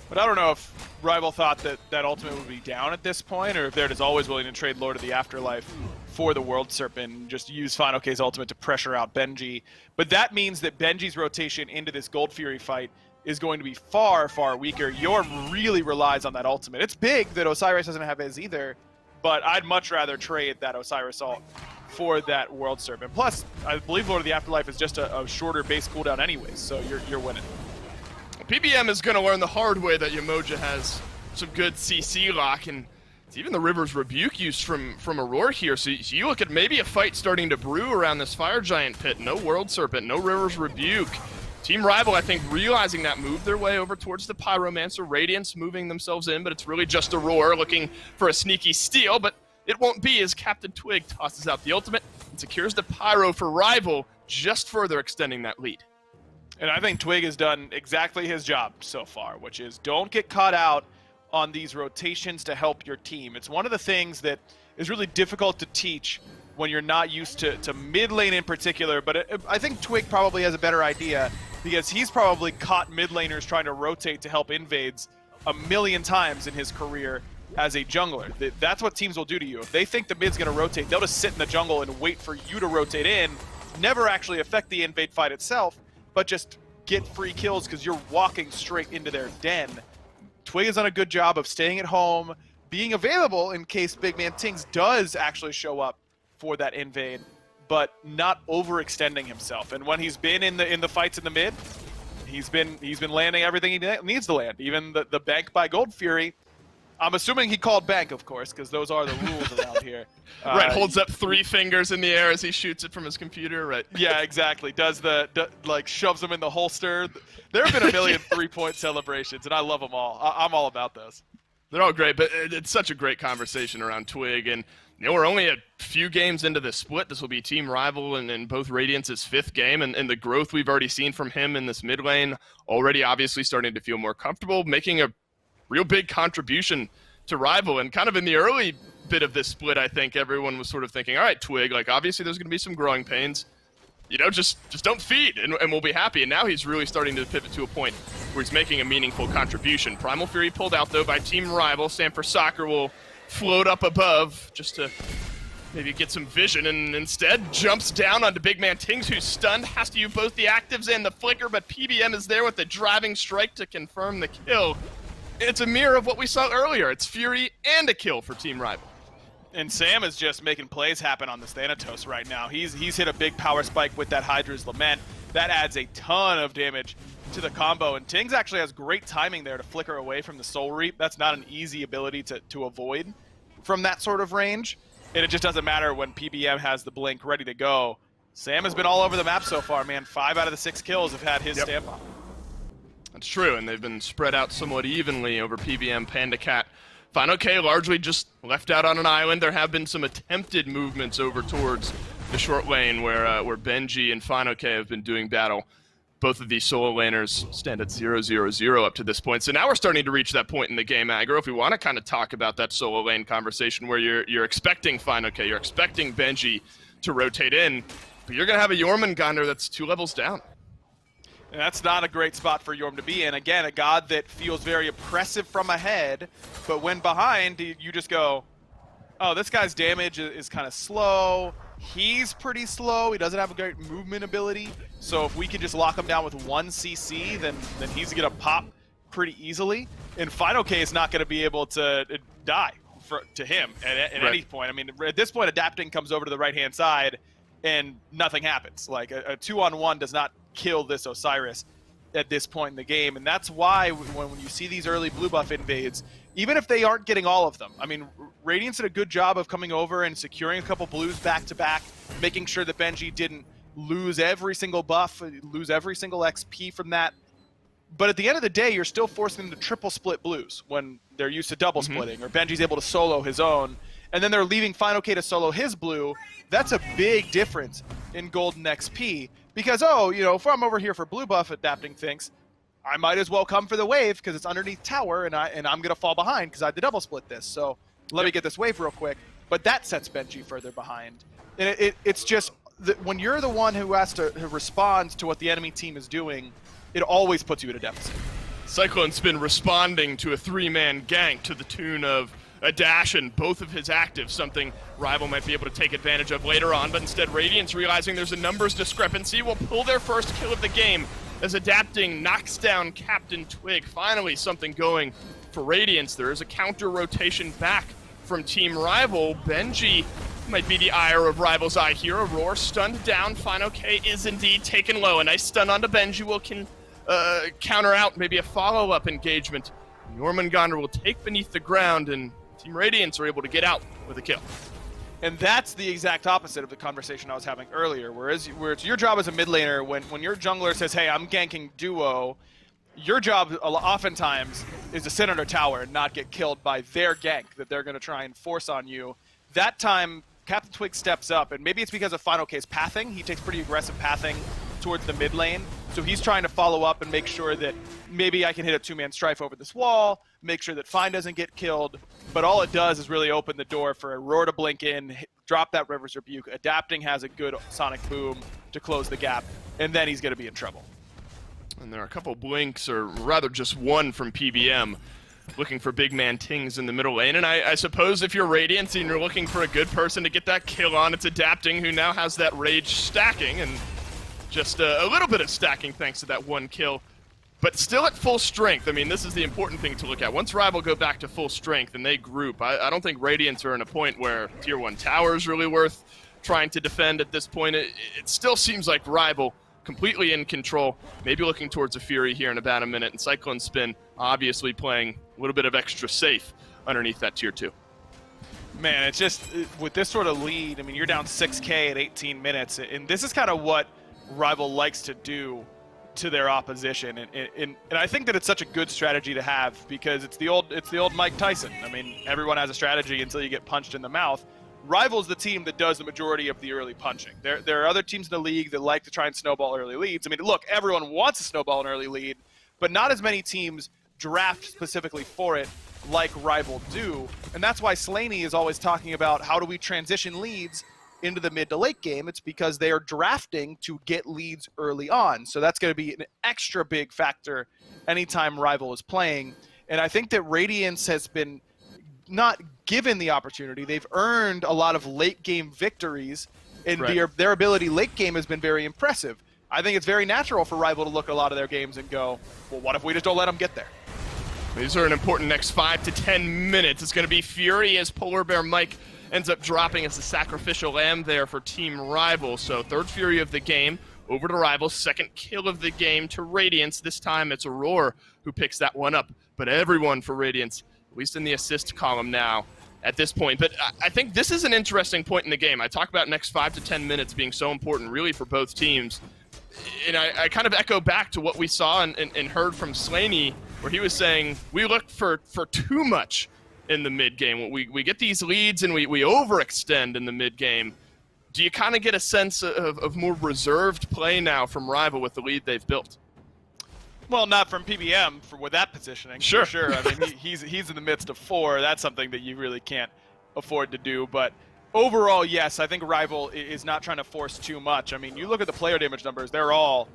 But I don't know if Rival thought that ultimate would be down at this point, or if they're just always willing to trade Lord of the Afterlife for the World Serpent and just use fineokay's ultimate to pressure out Benji. But that means that Benji's rotation into this Gold Fury fight is going to be far, far weaker. Yorm really relies on that ultimate. It's big that Osiris doesn't have his either, but I'd much rather trade that Osiris ult for that World Serpent. Plus, I believe Lord of the Afterlife is just a shorter base cooldown anyways, so you're winning. PBM is going to learn the hard way that Yemoja has some good CC lock, and it's even the River's Rebuke use from Aror here. So you look at maybe a fight starting to brew around this Fire Giant pit. No World Serpent, no River's Rebuke. Team Rival, I think, realizing that, moved their way over towards the Pyromancer. Radiance moving themselves in, but it's really just Aror looking for a sneaky steal, but it won't be, as CaptainTwig tosses out the ultimate and secures the Pyro for Rival, just further extending that lead. And I think Twig has done exactly his job so far, which is don't get caught out on these rotations to help your team. It's one of the things that is really difficult to teach when you're not used to mid lane in particular, but I think Twig probably has a better idea, because he's probably caught mid laners trying to rotate to help invades a million times in his career as a jungler. That's what teams will do to you. If they think the mid's going to rotate, they'll just sit in the jungle and wait for you to rotate in, never actually affect the invade fight itself, but just get free kills because you're walking straight into their den. Twig has done a good job of staying at home, being available in case BigManTingz does actually show up for that invade, but not overextending himself. And when he's been in the fights in the mid, he's been landing everything he needs to land. Even the bank by Gold Fury I'm assuming he called bank, of course, because those are the rules around here. Right, holds up 3 fingers in the air as he shoots it from his computer, right? Yeah, exactly. Like shoves them in the holster. There have been a million 3-point celebrations, and I love them all. I'm all about those. They're all great, but it's such a great conversation around Twig, and we're only a few games into this split. This will be team rival in both Radiance's 5th game, and the growth we've already seen from him in this mid lane, already obviously starting to feel more comfortable, making a real big contribution to rival. And kind of in the early bit of this split, I think everyone was sort of thinking, all right, Twig, like obviously there's going to be some growing pains. Just don't feed, and we'll be happy. And now he's really starting to pivot to a point where he's making a meaningful contribution. Primal Fury pulled out, though, by Team Rival. Stanford Soccer will float up above just to maybe get some vision, and instead jumps down onto BigManTingz, who's stunned, has to use both the actives and the flicker, but PBM is there with the driving strike to confirm the kill. It's a mirror of what we saw earlier. It's Fury and a kill for Team Rival. And Sam is just making plays happen on the Thanatos right now. He's hit a big power spike with that Hydra's Lament. That adds a ton of damage to the combo, and Tingz actually has great timing there to flicker away from the Soul Reap. That's not an easy ability to avoid from that sort of range, and it just doesn't matter when PBM has the blink ready to go. Sam has been all over the map so far, man. 5 out of the 6 kills have had his stamp on. That's true, and they've been spread out somewhat evenly over PBM, PandaCat. fineokay largely just left out on an island. There have been some attempted movements over towards the short lane where Benji and fineokay have been doing battle. Both of these solo laners stand at 0-0-0 up to this point. So now we're starting to reach that point in the game, Aggro. If we want to kind of talk about that solo lane conversation where you're expecting fineokay, you're expecting Benji to rotate in, but you're going to have a Jormungandr that's 2 levels down. And that's not a great spot for Yorm to be in. Again, a god that feels very oppressive from ahead, but when behind, you just go, oh, this guy's damage is kind of slow. He's pretty slow. He doesn't have a great movement ability. So if we can just lock him down with 1 CC, then he's going to pop pretty easily. And fineokay is not going to be able to die to him at any point. I mean, at this point, adapting comes over to the right-hand side, and nothing happens. Like, a 2-on-1 does not kill this Osiris at this point in the game, and that's why when you see these early blue buff invades, even if they aren't getting all of them, I mean, Radiance did a good job of coming over and securing a couple blues back-to-back, making sure that Benji didn't lose every single buff, lose every single XP from that. But at the end of the day, you're still forcing them to triple split blues when they're used to double splitting, or Benji's able to solo his own, and then they're leaving fineokay to solo his blue. That's a big difference in golden XP. Because, if I'm over here for blue buff adapting things, I might as well come for the wave because it's underneath tower, and I'm going to fall behind because I had to double split this. So let me get this wave real quick. But that sets Benji further behind. And it's just, when you're the one who has to respond to what the enemy team is doing, it always puts you at a deficit. CycloneSpin responding to a 3-man gank to the tune of a dash and both of his actives, something Rival might be able to take advantage of later on, but instead Radiance, realizing there's a numbers discrepancy, will pull their first kill of the game as adapting knocks down CaptainTwig. Finally something going for Radiance. There is a counter rotation back from Team Rival. Benji might be the ire of Rival's eye here. Aror stunned down. fineokay is indeed taken low. A nice stun onto Benji will counter out maybe a follow-up engagement. Jormungandr will take beneath the ground, and Team Radiance are able to get out with a kill. And that's the exact opposite of the conversation I was having earlier, where it's your job as a mid laner, when your jungler says, hey, I'm ganking duo, your job oftentimes is to sit under tower and not get killed by their gank that they're going to try and force on you. That time, CaptainTwig steps up, and maybe it's because of fineokay's pathing. He takes pretty aggressive pathing towards the mid lane, so he's trying to follow up and make sure that maybe I can hit a 2-man strife over this wall, make sure that Fine doesn't get killed, but all it does is really open the door for Aror to blink in, drop that River's Rebuke. Adapting has a good Sonic Boom to close the gap, and then he's going to be in trouble. And there are a couple blinks, or rather just one from PBM, looking for BigManTingz in the middle lane. And I suppose if you're Radiance and you're looking for a good person to get that kill on, it's Adapting, who now has that Rage stacking, and just a little bit of stacking thanks to that 1 kill. But still at full strength. I mean, this is the important thing to look at. Once Rival go back to full strength and they group, I don't think Radiance are in a point where Tier 1 tower is really worth trying to defend at this point. It still seems like Rival completely in control, maybe looking towards a Fury here in about a minute, and CycloneSpin obviously playing a little bit of extra safe underneath that tier 2. Man, it's just, with this sort of lead, I mean, you're down 6K at 18 minutes, and this is kind of what Rival likes to do to their opposition, and I think that it's such a good strategy to have, because it's the old Mike Tyson. I mean, everyone has a strategy until you get punched in the mouth. Rival's the team that does the majority of the early punching. There are other teams in the league that like to try and snowball early leads. I mean, look, everyone wants to snowball an early lead, but not as many teams draft specifically for it like Rival do, and that's why Slaney is always talking about how do we transition leads into the mid to late game. It's because they are drafting to get leads early on, so that's going to be an extra big factor anytime Rival is playing. And I think that Radiance has been not given the opportunity. They've earned a lot of late game victories, and their ability late game has been very impressive. I think it's very natural for Rival to look at a lot of their games and go, well, what if we just don't let them get there? These are an important next 5 to 10 minutes. It's going to be Fury as PolarBearMike ends up dropping as the sacrificial lamb there for Team Rival. So third Fury of the game over to Rival, second kill of the game to Radiance. This time it's Aror who picks that one up. But everyone for Radiance, at least in the assist column now at this point. But I think this is an interesting point in the game. I talk about next 5 to 10 minutes being so important really for both teams. And I kind of echo back to what we saw and heard from Slaney, where he was saying we look for too much in the mid game. We get these leads and we overextend in the mid game. Do you kind of get a sense of more reserved play now from Rival with the lead they've built? Well, not from PBM with that positioning. Sure. For sure. I mean, he's in the midst of 4. That's something that you really can't afford to do. But overall, yes, I think Rival is not trying to force too much. I mean, you look at the player damage numbers; they're all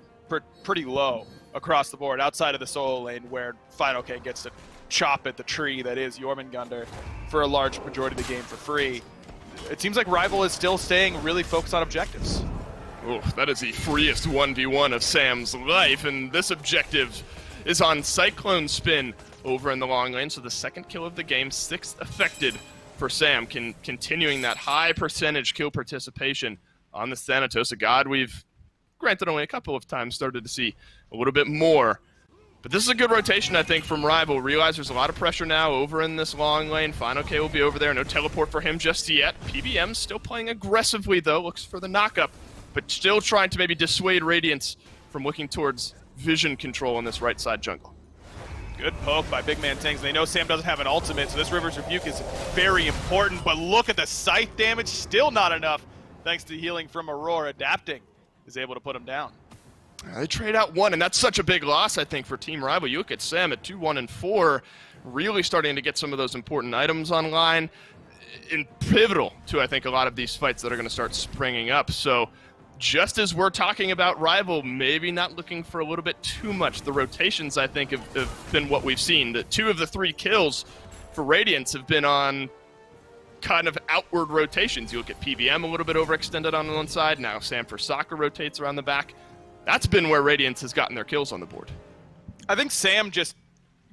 pretty low across the board, outside of the solo lane where fineokay gets to chop at the tree that is Jormungandr for a large majority of the game for free. It seems like Rival is still staying really focused on objectives. Oh, that is the freest 1v1 of Sam's life, and this objective is on CycloneSpin over in the long lane, so the second kill of the game, 6th affected for Sam, continuing that high percentage kill participation on the Thanatos, a god we've, granted only a couple of times, started to see a little bit more. But this is a good rotation, I think, from Rival. Realize there's a lot of pressure now over in this long lane. fineokay will be over there. No teleport for him just yet. PBM still playing aggressively, though. Looks for the knockup, but still trying to maybe dissuade Radiance from looking towards vision control in this right side jungle. Good poke by BigManTingz. They know Sam doesn't have an ultimate, so this River's Rebuke is very important. But look at the scythe damage. Still not enough, thanks to healing from Aror. Adapting is able to put him down. They trade out 1, and that's such a big loss, I think, for Team Rival. You look at Sam at 2, 1, and 4, really starting to get some of those important items online, and pivotal to, I think, a lot of these fights that are going to start springing up. So just as we're talking about Rival, maybe not looking for a little bit too much, the rotations, I think, have been what we've seen. The 2 of the 3 kills for Radiance have been on kind of outward rotations. You look at PBM a little bit overextended on one side. Now Sam for Soccer rotates around the back. That's been where Radiance has gotten their kills on the board. I think Sam just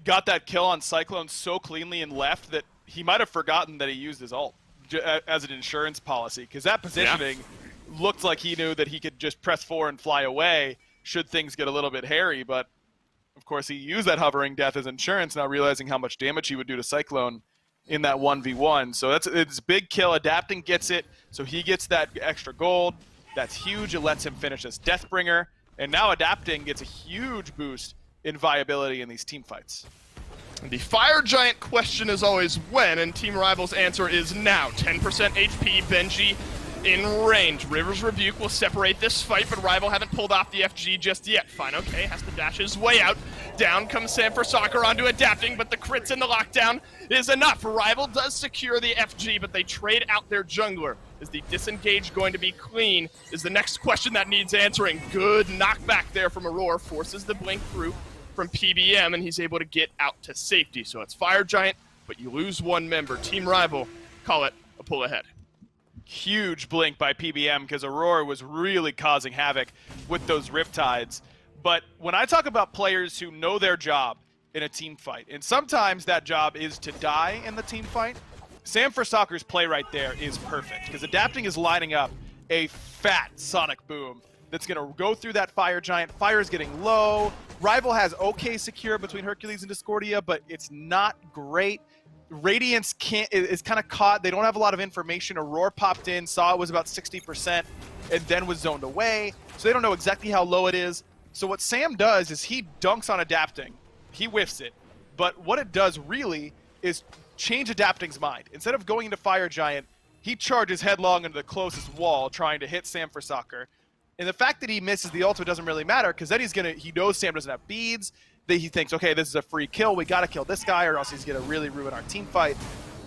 got that kill on Cyclone so cleanly and left that he might have forgotten that he used his ult as an insurance policy, because that positioning looked like he knew that he could just press 4 and fly away should things get a little bit hairy, but of course he used that hovering death as insurance, not realizing how much damage he would do to Cyclone in that 1v1. So it's a big kill. Adapting gets it, so he gets that extra gold. That's huge. It lets him finish as Deathbringer. And now Adapting gets a huge boost in viability in these team fights. The Fire Giant question is always when, and Team Rival's answer is now. 10% HP, Benji in range. River's Rebuke will separate this fight, but Rival haven't pulled off the FG just yet. fineokay has to dash his way out. Down comes Sam for Soccer onto Adapting, but the crits and the lockdown is enough. Rival does secure the FG, but they trade out their jungler. Is the disengage going to be clean? Is the next question that needs answering. Good knockback there from Aror, forces the blink through from PBM, and he's able to get out to safety. So it's Fire Giant, but you lose 1 member. Team Rival, call it a pull ahead. Huge blink by PBM, because Aror was really causing havoc with those Riptides. But when I talk about players who know their job in a team fight, and sometimes that job is to die in the team fight, Sam for Soccer's play right there is perfect, because Adapting is lining up a fat Sonic Boom that's going to go through that Fire Giant. Fire's getting low. Rival has okay secure between Hercules and Discordia, but it's not great. Radiance is kind of caught. They don't have a lot of information. Aror popped in, saw it was about 60%, and then was zoned away. So they don't know exactly how low it is. So what Sam does is he dunks on adapting. He whiffs it. But what it does really is change adapting's mind. Instead of going into Fire Giant, he charges headlong into the closest wall, trying to hit Sam for soccer. And the fact that he misses the ultimate doesn't really matter, because then he knows Sam doesn't have beads. That he thinks, okay, this is a free kill. We got to kill this guy, or else he's going to really ruin our team fight.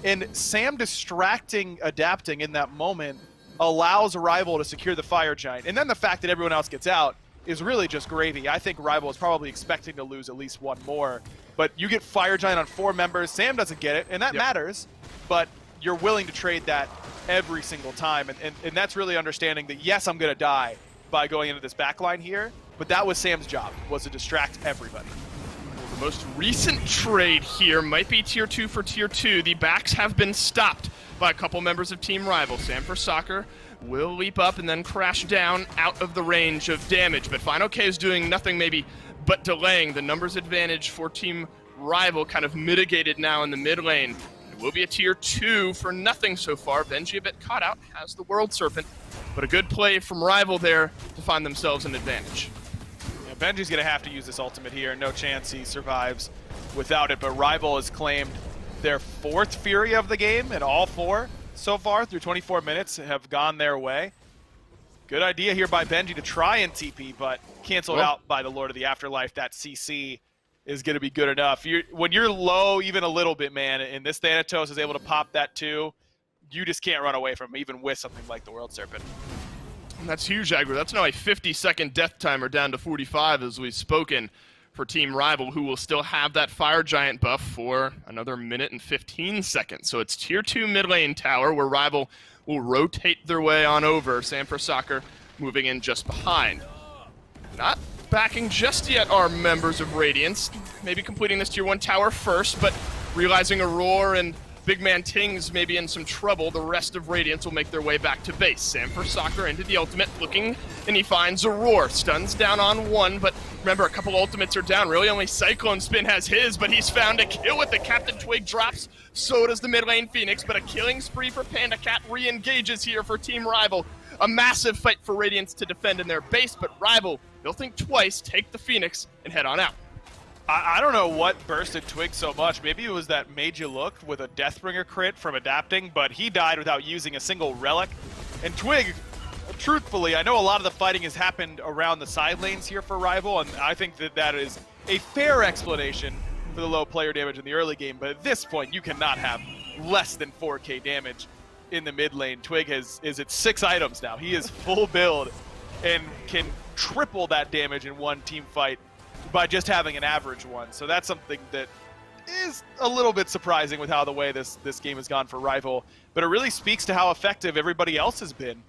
And Sam distracting adapting in that moment allows Rival to secure the Fire Giant. And then the fact that everyone else gets out is really just gravy. I think Rival is probably expecting to lose at least one more. But you get Fire Giant on 4 members. Sam doesn't get it, and that matters. But you're willing to trade that every single time. And that's really understanding that, yes, I'm going to die by going into this backline here. But that was Sam's job, was to distract everybody. The most recent trade here might be Tier 2 for Tier 2. The backs have been stopped by a couple members of Team Rival. Sam for Soccer will leap up and then crash down out of the range of damage. But fineokay is doing nothing maybe but delaying. The numbers advantage for Team Rival kind of mitigated now in the mid lane. It will be a Tier 2 for nothing so far. Benji a bit caught out, has the World Serpent. But a good play from Rival there to find themselves an advantage. Benji's going to have to use this ultimate here. No chance he survives without it, but Rival has claimed their 4th Fury of the game, and all 4 so far through 24 minutes have gone their way. Good idea here by Benji to try and TP, but canceled out by the Lord of the Afterlife. That CC is going to be good enough. When you're low even a little bit, man, and this Thanatos is able to pop that too, you just can't run away from him, even with something like the World Serpent. That's huge, Aggro. That's now a 50-second death timer down to 45 as we've spoken for Team Rival, who will still have that Fire Giant buff for another minute and 15 seconds. So it's Tier 2 mid lane tower where Rival will rotate their way on over. Sam for Soccer moving in just behind. Not backing just yet are members of Radiance. Maybe completing this Tier 1 tower first, but realizing Aror and BigManTingz may be in some trouble. The rest of Radiance will make their way back to base. Sam for Soccer into the ultimate, looking, and he finds Aror. Stuns down on 1, but remember, a couple ultimates are down. Really, only CycloneSpin has his, but he's found a kill with the CaptainTwig drops. So does the mid lane Phoenix, but a killing spree for PandaCat re-engages here for Team Rival. A massive fight for Radiance to defend in their base, but Rival, they'll think twice, take the Phoenix, and head on out. I don't know what bursted Twig so much. Maybe it was that Made You Look with a Deathbringer crit from adapting, but he died without using a single relic. And Twig, truthfully, I know a lot of the fighting has happened around the side lanes here for Rival, and I think that that is a fair explanation for the low player damage in the early game, but at this point, you cannot have less than 4k damage in the mid lane. Twig is at 6 items now. He is full build and can triple that damage in one team fight by just having an average one. So that's something that is a little bit surprising with how the way this game has gone for Rival, but it really speaks to how effective everybody else has been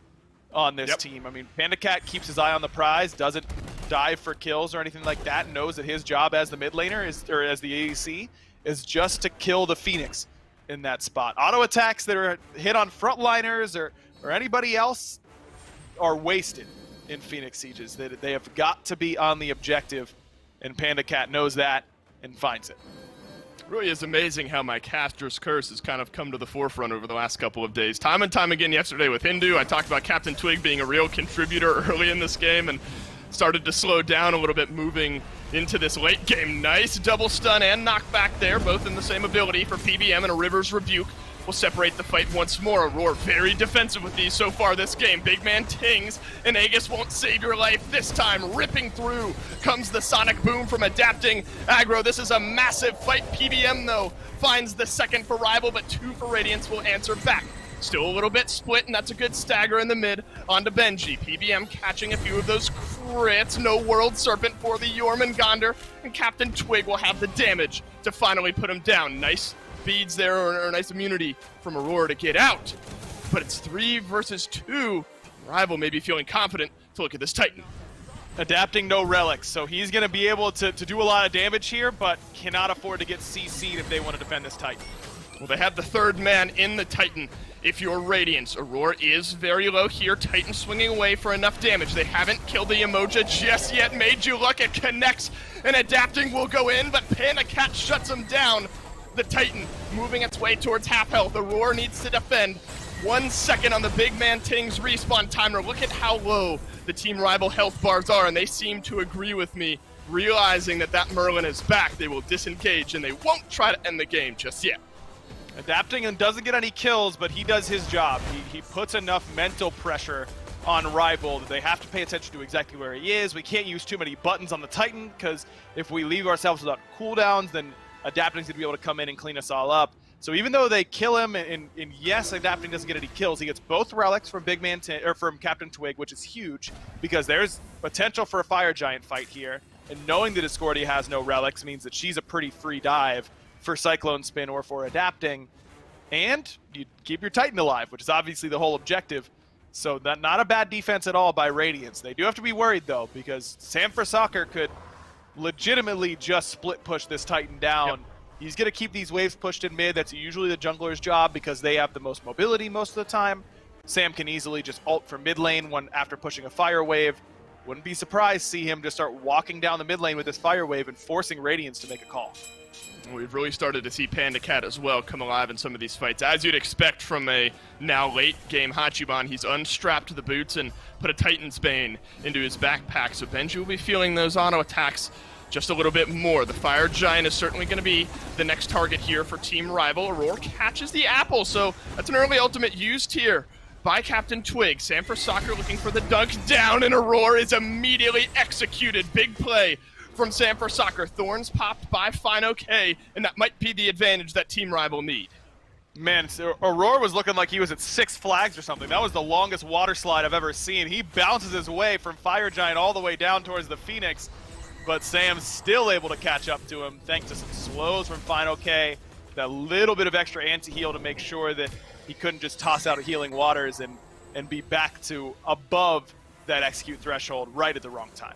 on this team. I mean, PandaCat keeps his eye on the prize, doesn't dive for kills or anything like that, knows that his job as the mid laner is, or as the ADC, is just to kill the Phoenix in that spot. Auto attacks that are hit on frontliners or anybody else are wasted in Phoenix sieges. They have got to be on the objective, and PandaCat knows that and finds it. It really is amazing how my caster's curse has kind of come to the forefront over the last couple of days. Time and time again yesterday with Hindu, I talked about CaptainTwig being a real contributor early in this game and started to slow down a little bit moving into this late game. Nice double stun and knockback there, both in the same ability for PBM, and a River's Rebuke will separate the fight once more. Aror very defensive with these so far this game. BigManTingz and Aegis won't save your life this time. Ripping through comes the Sonic Boom from adapting. Aggro, this is a massive fight. PBM, though, finds the second for Rival, but 2 for Radiance will answer back. Still a little bit split, and that's a good stagger in the mid onto Benji. PBM catching a few of those crits. No World Serpent for the Jormungandr, and CaptainTwig will have the damage to finally put him down. Nice beads there, or a nice immunity from Aror to get out. But it's 3 versus 2. Rival may be feeling confident to look at this Titan. Adapting no relics, so he's going to be able to do a lot of damage here, but cannot afford to get CC'd if they want to defend this Titan. Well, they have the third man in the Titan. If you're Radiance, Aror is very low here. Titan swinging away for enough damage. They haven't killed the Yemoja just yet. Made you look, it connects, and adapting will go in, but PandaCat shuts him down. The Titan moving its way towards half health. Aror needs to defend. 1 second on the BigManTingz respawn timer. Look at how low the team rival health bars are, and they seem to agree with me. Realizing that Merlin is back, they will disengage, and they won't try to end the game just yet. Adapting and doesn't get any kills, but he does his job. He puts enough mental pressure on Rival that they have to pay attention to exactly where he is. We can't use too many buttons on the Titan, because if we leave ourselves without cooldowns, then Adapting's going to be able to come in and clean us all up. So even though they kill him, and yes, Adapting doesn't get any kills, he gets both relics from from CaptainTwig, which is huge, because there's potential for a Fire Giant fight here. And knowing that Discordia has no relics means that she's a pretty free dive for CycloneSpin or for Adapting. And you keep your Titan alive, which is obviously the whole objective. So not a bad defense at all by Radiance. They do have to be worried, though, because Sam for Soccer could legitimately just split push this Titan down. Yep. He's going to keep these waves pushed in mid. That's usually the jungler's job because they have the most mobility most of the time. Sam can easily just ult from mid lane after pushing a fire wave. Wouldn't be surprised to see him just start walking down the mid lane with this fire wave and forcing Radiance to make a call. We've really started to see PandaCat as well come alive in some of these fights. As you'd expect from a now late game Hachiban, he's unstrapped the boots and put a Titan's Bane into his backpack. So Benji will be feeling those auto attacks just a little bit more. The Fire Giant is certainly going to be the next target here for Team Rival. Aror catches the apple, so that's an early ultimate used here by CaptainTwig. Sam for Soccer looking for the dunk down, and Aror is immediately executed. Big play from Sam for Soccer. Thorns popped by fineokay, and that might be the advantage that Team Rival need. Man, so Aror was looking like he was at 6 Flags or something. That was the longest water slide I've ever seen. He bounces his way from Fire Giant all the way down towards the Phoenix, but Sam's still able to catch up to him thanks to some slows from fineokay, that little bit of extra anti-heal to make sure that he couldn't just toss out healing waters and be back to above that execute threshold right at the wrong time.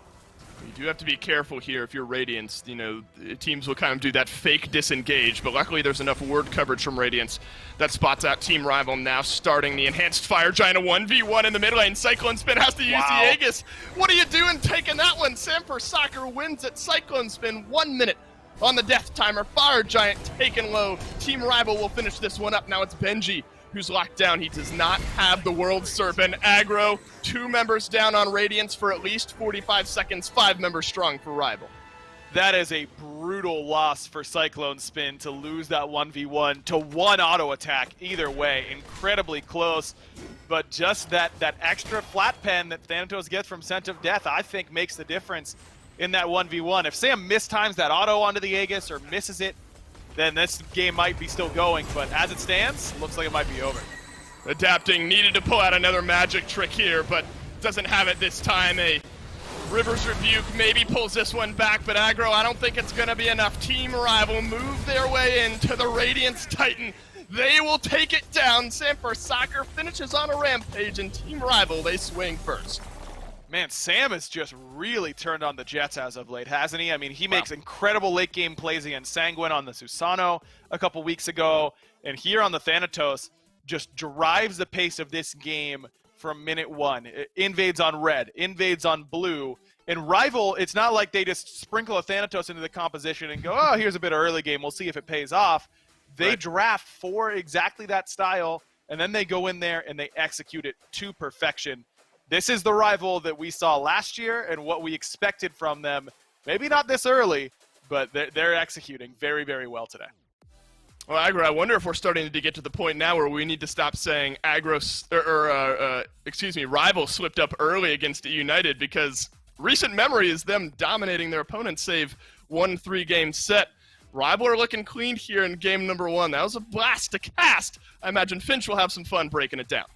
You do have to be careful here if you're Radiance. You know, teams will kind of do that fake disengage, but luckily there's enough word coverage from Radiance that spots out Team Rival now starting the enhanced Fire Giant, a 1v1 in the mid lane. CycloneSpin has to use the Aegis. What are you doing taking that one? Sam for Soccer wins at CycloneSpin. 1 minute on the death timer. Fire Giant taken low. Team Rival will finish this one up. Now it's Benji who's locked down. He does not have the World Serpent. Aggro, 2 members down on Radiance for at least 45 seconds, 5 members strong for Rival. That is a brutal loss for CycloneSpin to lose that 1v1 to 1 auto attack. Either way, incredibly close, but just that extra flat pen that Thanatos gets from Scent of Death, I think makes the difference in that 1v1. If Sam mistimes that auto onto the Aegis or misses it, then this game might be still going, but as it stands, looks like it might be over. Adapting needed to pull out another magic trick here, but doesn't have it this time. A River's Rebuke maybe pulls this one back, but Aggro, I don't think it's going to be enough. Team Rival move their way into the Radiance Titan. They will take it down. Sam for Soccer finishes on a rampage, and Team Rival, they swing first. Man, Sam has just really turned on the Jets as of late, hasn't he? I mean, he makes incredible late-game plays against Sanguine on the Susano a couple weeks ago, and here on the Thanatos, just drives the pace of this game from minute 1. It invades on red, invades on blue, and Rival, it's not like they just sprinkle a Thanatos into the composition and go, oh, here's a bit of early game, we'll see if it pays off. They draft for exactly that style, and then they go in there and they execute it to perfection. This is the Rival that we saw last year and what we expected from them. Maybe not this early, but they're executing very, very well today. Well, Aggro, I wonder if we're starting to get to the point now where we need to stop saying Rival slipped up early against United, because recent memory is them dominating their opponents, save 1 3-game set. Rival are looking clean here in game number 1. That was a blast to cast. I imagine Finch will have some fun breaking it down.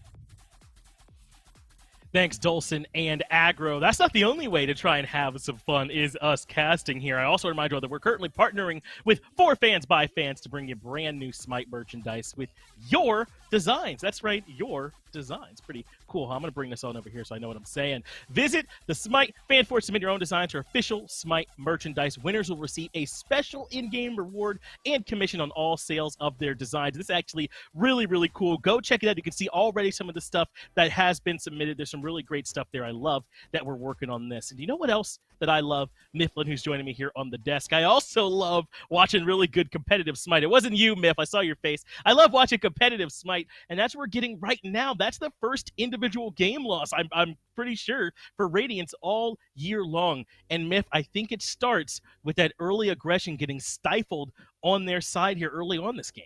Thanks, Dolson and Aggro. That's not the only way to try and have some fun is us casting here. I also remind you all that we're currently partnering with For Fans by Fans to bring you brand new SMITE merchandise with your designs. That's right, your designs. Pretty cool, huh? I'm going to bring this on over here so I know what I'm saying. Visit the SMITE fan force, submit your own designs for official SMITE merchandise. Winners will receive a special in-game reward and commission on all sales of their designs. This is actually really, really cool. Go check it out. You can see already some of the stuff that has been submitted. There's some really great stuff there. I love that we're working on this. And you know what else that I love? Mifflin, who's joining me here on the desk. I also love watching really good competitive SMITE. It wasn't you, Miff. I saw your face. I love watching competitive SMITE, and that's what we're getting right now. That's the first individual game loss, I'm pretty sure, for Radiance all year long. And Miff, I think it starts with that early aggression getting stifled on their side here early on this game.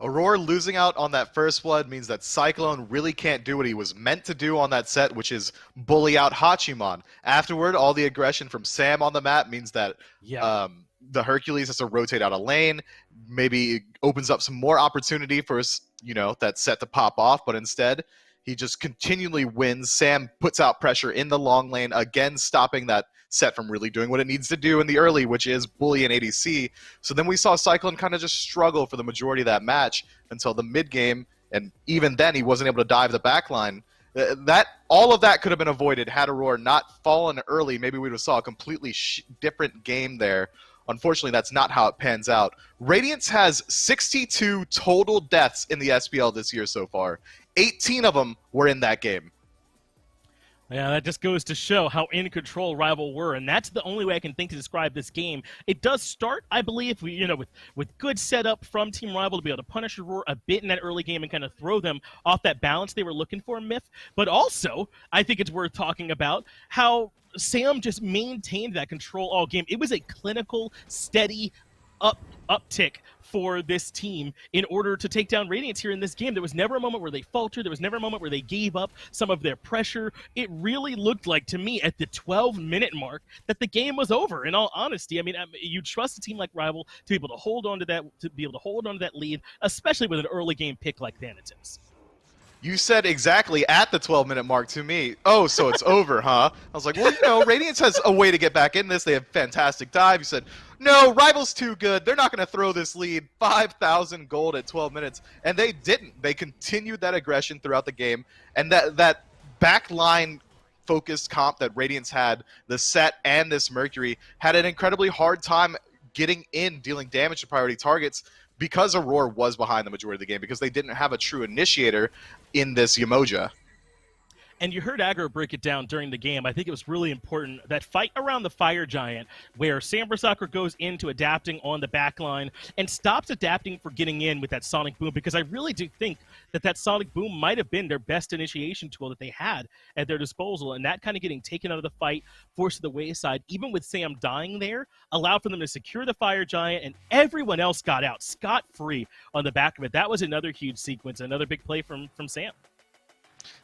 Aror losing out on that first blood means that Cyclone really can't do what he was meant to do on that set, which is bully out Hachiman. Afterward, all the aggression from Sam on the map means that the Hercules has to rotate out a lane, maybe opens up some more opportunity for that set to pop off, but instead he just continually wins. Sam puts out pressure in the long lane, again stopping that set from really doing what it needs to do in the early, which is bully and ADC. So then we saw Cyclone kind of just struggle for the majority of that match until the mid game, and even then he wasn't able to dive the backline. All of that could have been avoided had Aror not fallen early. Maybe we would have saw a completely different game there. Unfortunately, that's not how it pans out. Radiance has 62 total deaths in the SPL this year so far. 18 of them were in that game. Yeah, that just goes to show how in control Rival were, and that's the only way I can think to describe this game. It does start, I believe, with good setup from Team Rival to be able to punish Aror a bit in that early game and kind of throw them off that balance they were looking for, Myth. But also, I think it's worth talking about how Sam just maintained that control all game. It was a clinical, steady uptick for this team in order to take down Radiance here in this game. There was never a moment where they faltered. There was never a moment where they gave up some of their pressure. It really looked like, to me, at the 12-minute mark, that the game was over. In all honesty, I mean, you trust a team like Rival to be able to hold on to that, lead, especially with an early game pick like Thanatos. You said exactly at the 12-minute mark to me, oh, so it's over, huh? I was like, well, Radiance has a way to get back in this. They have fantastic dive. You said, no, Rival's too good. They're not going to throw this lead. 5,000 gold at 12 minutes. And they didn't. They continued that aggression throughout the game. And that backline focused comp that Radiance had, the set and this Mercury, had an incredibly hard time getting in, dealing damage to priority targets, because Aror was behind the majority of the game, because they didn't have a true initiator in this Yemoja. And you heard Aggro break it down during the game. I think it was really important, that fight around the Fire Giant, where Sam Berserker goes into adapting on the backline and stops adapting for getting in with that Sonic Boom, because I really do think that Sonic Boom might have been their best initiation tool that they had at their disposal, and that kind of getting taken out of the fight, forced to the wayside, even with Sam dying there, allowed for them to secure the Fire Giant, and everyone else got out scot-free on the back of it. That was another huge sequence, another big play from Sam.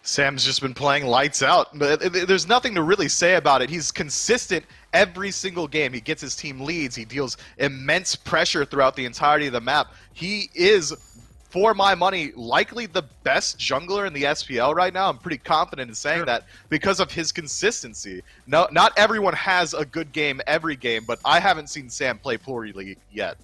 Sam's just been playing lights out. There's nothing to really say about it. He's consistent every single game. He gets his team leads. He deals immense pressure throughout the entirety of the map. He is, for my money, likely the best jungler in the SPL right now. I'm pretty confident in saying that because of his consistency. No, not everyone has a good game every game, but I haven't seen Sam play poorly yet.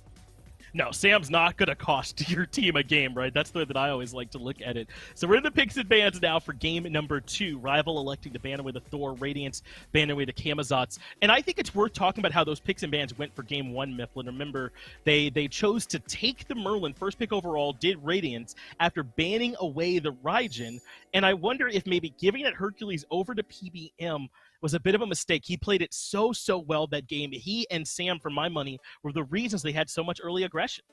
No, Sam's not going to cost your team a game, right? That's the way that I always like to look at it. So we're in the picks and bans now for game number 2. Rival electing to ban away the Thor, Radiance ban away the Camazotz. And I think it's worth talking about how those picks and bans went for game 1, Mifflin. Remember, they chose to take the Merlin, first pick overall, did Radiance, after banning away the Raijin. And I wonder if maybe giving that Hercules over to PBM was a bit of a mistake. He played it so well that game. He and Sam, for my money, were the reasons they had so much early aggression.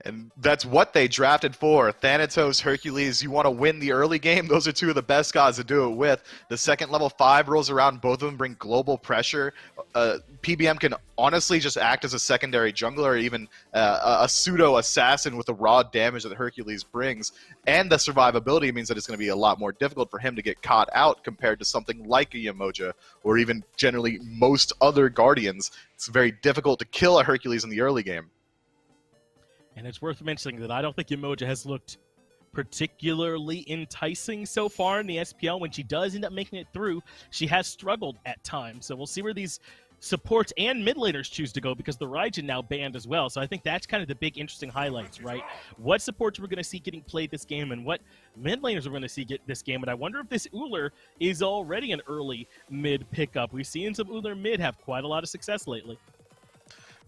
And that's what they drafted for. Thanatos, Hercules, you want to win the early game? Those are two of the best guys to do it with. The second level 5 rolls around. Both of them bring global pressure. PBM can honestly just act as a secondary jungler, or even a pseudo-assassin with the raw damage that Hercules brings. And the survivability means that it's going to be a lot more difficult for him to get caught out compared to something like a Yemoja, or even generally most other Guardians. It's very difficult to kill a Hercules in the early game. And it's worth mentioning that I don't think Yemoja has looked particularly enticing so far in the SPL. When she does end up making it through, she has struggled at times. So we'll see where these supports and mid laners choose to go because the Raijin now banned as well. So I think that's kind of the big interesting highlights, right? What supports we're going to see getting played this game and what mid laners we're going to see get this game. And I wonder if this Ullr is already an early mid pickup. We've seen some Ullr mid have quite a lot of success lately.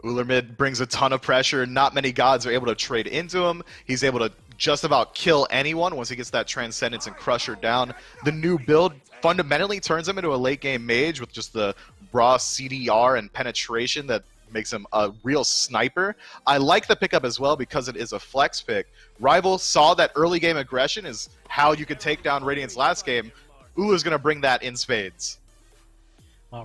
Ullr mid brings a ton of pressure. Not many gods are able to trade into him. He's able to just about kill anyone once he gets that Transcendence and Crusher down. The new build fundamentally turns him into a late game mage with just the raw CDR and penetration that makes him a real sniper. I like the pickup as well because it is a flex pick. Rival saw that early game aggression is how you could take down Radiance last game. Ullr's going to bring that in spades.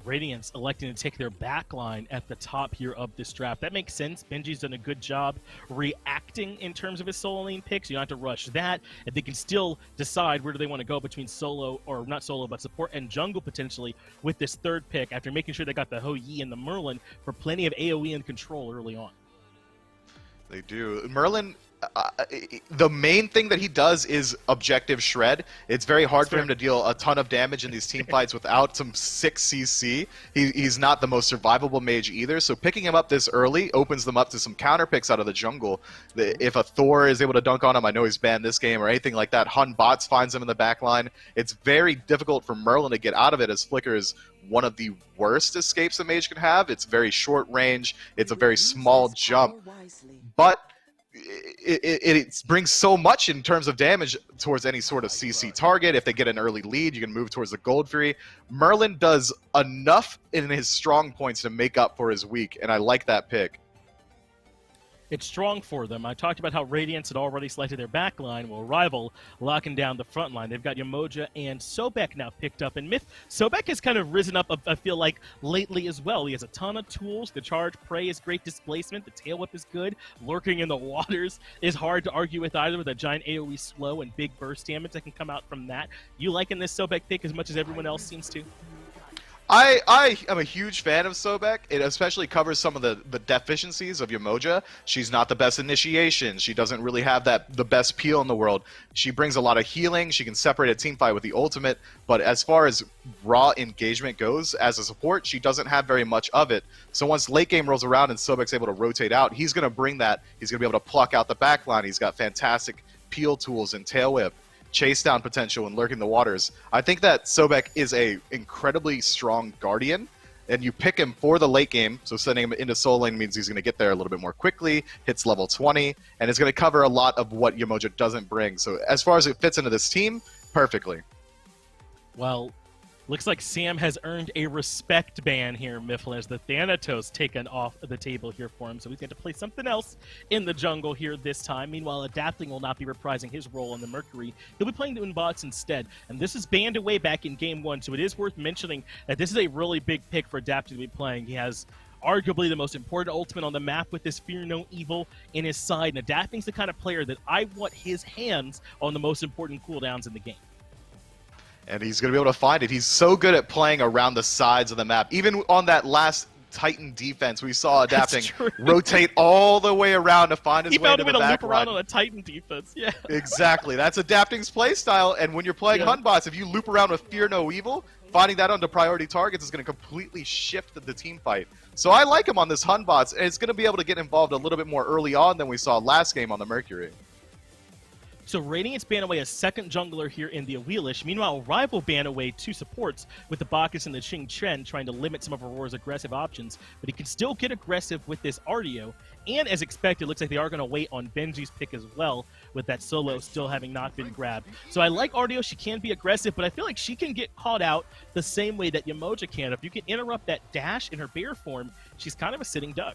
Radiance electing to take their backline at the top here of this draft. That makes sense. Benji's done a good job reacting in terms of his solo lane picks. You don't have to rush that, and they can still decide where do they want to go between solo, or not solo, but support and jungle potentially with this third pick after making sure they got the Ho Yi and the Merlin for plenty of AoE and control early on. They do. Merlin, the main thing that he does is objective shred. It's very hard for him to deal a ton of damage in these team fights without some 6 CC. He's not the most survivable mage either, so picking him up this early opens them up to some counter picks out of the jungle. If a Thor is able to dunk on him, I know he's banned this game, or anything like that, Batz finds him in the back line. It's very difficult for Merlin to get out of it, as Flicker is one of the worst escapes a mage can have. It's very short range, it's a very small jump, but it brings so much in terms of damage towards any sort of CC target. If they get an early lead, you can move towards the Gold Fury. Merlin does enough in his strong points to make up for his weak, and I like that pick. It's strong for them. I talked about how Radiance had already selected their back line. Well, Rival locking down the front line. They've got Yemoja and Sobek now picked up. And Myth, Sobek has kind of risen up, I feel like, lately as well. He has a ton of tools. The Charge Prey is great displacement. The Tail Whip is good. Lurking in the waters is hard to argue with either, with a giant AoE slow and big burst damage that can come out from that. You liking this Sobek pick as much as everyone else seems to? I am a huge fan of Sobek. It especially covers some of the deficiencies of Yemoja. She's not the best initiation. She doesn't really have the best peel in the world. She brings a lot of healing. She can separate a team fight with the ultimate. But as far as raw engagement goes, as a support, she doesn't have very much of it. So once late game rolls around and Sobek's able to rotate out, he's going to bring that. He's going to be able to pluck out the back line. He's got fantastic peel tools and tail whip, chase down potential, and lurking the waters. I think that Sobek is a incredibly strong Guardian, and you pick him for the late game, so sending him into solo lane means he's going to get there a little bit more quickly, hits level 20, and it's going to cover a lot of what Yemoja doesn't bring. So as far as it fits into this team, perfectly. Well, looks like Sam has earned a respect ban here, Mifflin, as the Thanatos taken off the table here for him. So he's going to play something else in the jungle here this time. Meanwhile, Adapting will not be reprising his role in the Mercury. He'll be playing the Unbots instead. And this is banned away back in Game 1, so it is worth mentioning that this is a really big pick for Adapting to be playing. He has arguably the most important ultimate on the map with this Fear No Evil in his side. And Adapting's the kind of player that I want his hands on the most important cooldowns in the game. And he's going to be able to find it. He's so good at playing around the sides of the map. Even on that last Titan defense, we saw Adapting rotate all the way around to find his way to the back line. He found a way to loop around on a Titan defense, yeah. Exactly. That's Adapting's playstyle, and when you're playing Hunbots, if you loop around with Fear No Evil, finding that onto priority targets is going to completely shift the team fight. So I like him on this Hunbots, and it's going to be able to get involved a little bit more early on than we saw last game on the Mercury. So Radiance ban away a second jungler here in the Awelish. Meanwhile, Rival ban away 2 supports with the Bacchus and the Xing Chen, trying to limit some of Auror's aggressive options. But he can still get aggressive with this Artio. And as expected, looks like they are going to wait on Benji's pick as well, with that solo still having not been grabbed. So I like Artio. She can be aggressive, but I feel like she can get caught out the same way that Yemoja can. If you can interrupt that dash in her bear form, she's kind of a sitting duck.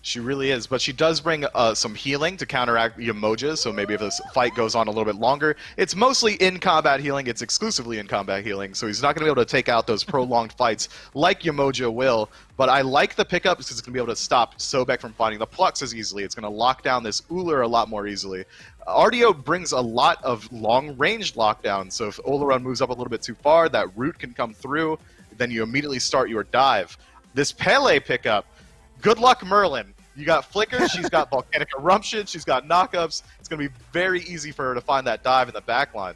She really is, but she does bring some healing to counteract Yemoja, so maybe if this fight goes on a little bit longer. It's mostly in-combat healing. It's exclusively in-combat healing, so he's not going to be able to take out those prolonged fights like Yemoja will. But I like the pickup because it's going to be able to stop Sobek from finding the Plux as easily. It's going to lock down this Ullr a lot more easily. Artio brings a lot of long-range lockdown, so if Olorun moves up a little bit too far, that root can come through, then you immediately start your dive. This Pele pickup, good luck, Merlin. You got Flicker, she's got Volcanic Eruption, she's got knockups. It's going to be very easy for her to find that dive in the backline.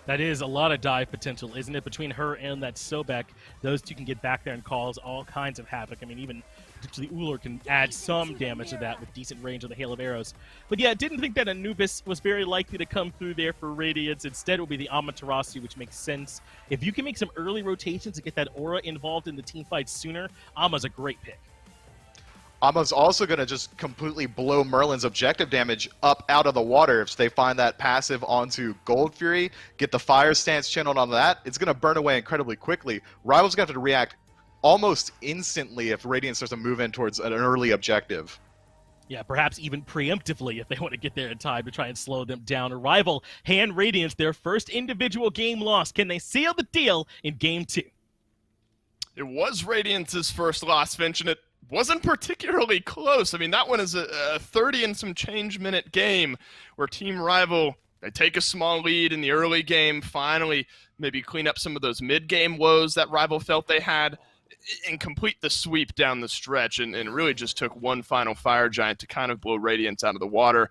That is a lot of dive potential, isn't it? Between her and that Sobek, those two can get back there and cause all kinds of havoc. I mean, even potentially Ullr can add some damage to that with decent range of the hail of arrows. But yeah, I didn't think that Anubis was very likely to come through there for Radiance. Instead, it will be the Amaterasu, which makes sense. If you can make some early rotations to get that aura involved in the team fight sooner, Ama's a great pick. Ama's also going to just completely blow Merlin's objective damage up out of the water. If they find that passive onto Gold Fury, get the fire stance channeled on that, it's going to burn away incredibly quickly. Rival's going to have to react almost instantly if Radiance starts to move in towards an early objective. Yeah, perhaps even preemptively if they want to get there in time to try and slow them down. A Rival hand Radiance their first individual game loss. Can they seal the deal in Game 2? It was Radiance's first loss, Finch, and it wasn't particularly close. I mean, that one is a 30 and some change minute game where Team Rival, they take a small lead in the early game, finally maybe clean up some of those mid-game woes that Rival felt they had, and complete the sweep down the stretch, and really just took one final Fire Giant to kind of blow Radiance out of the water.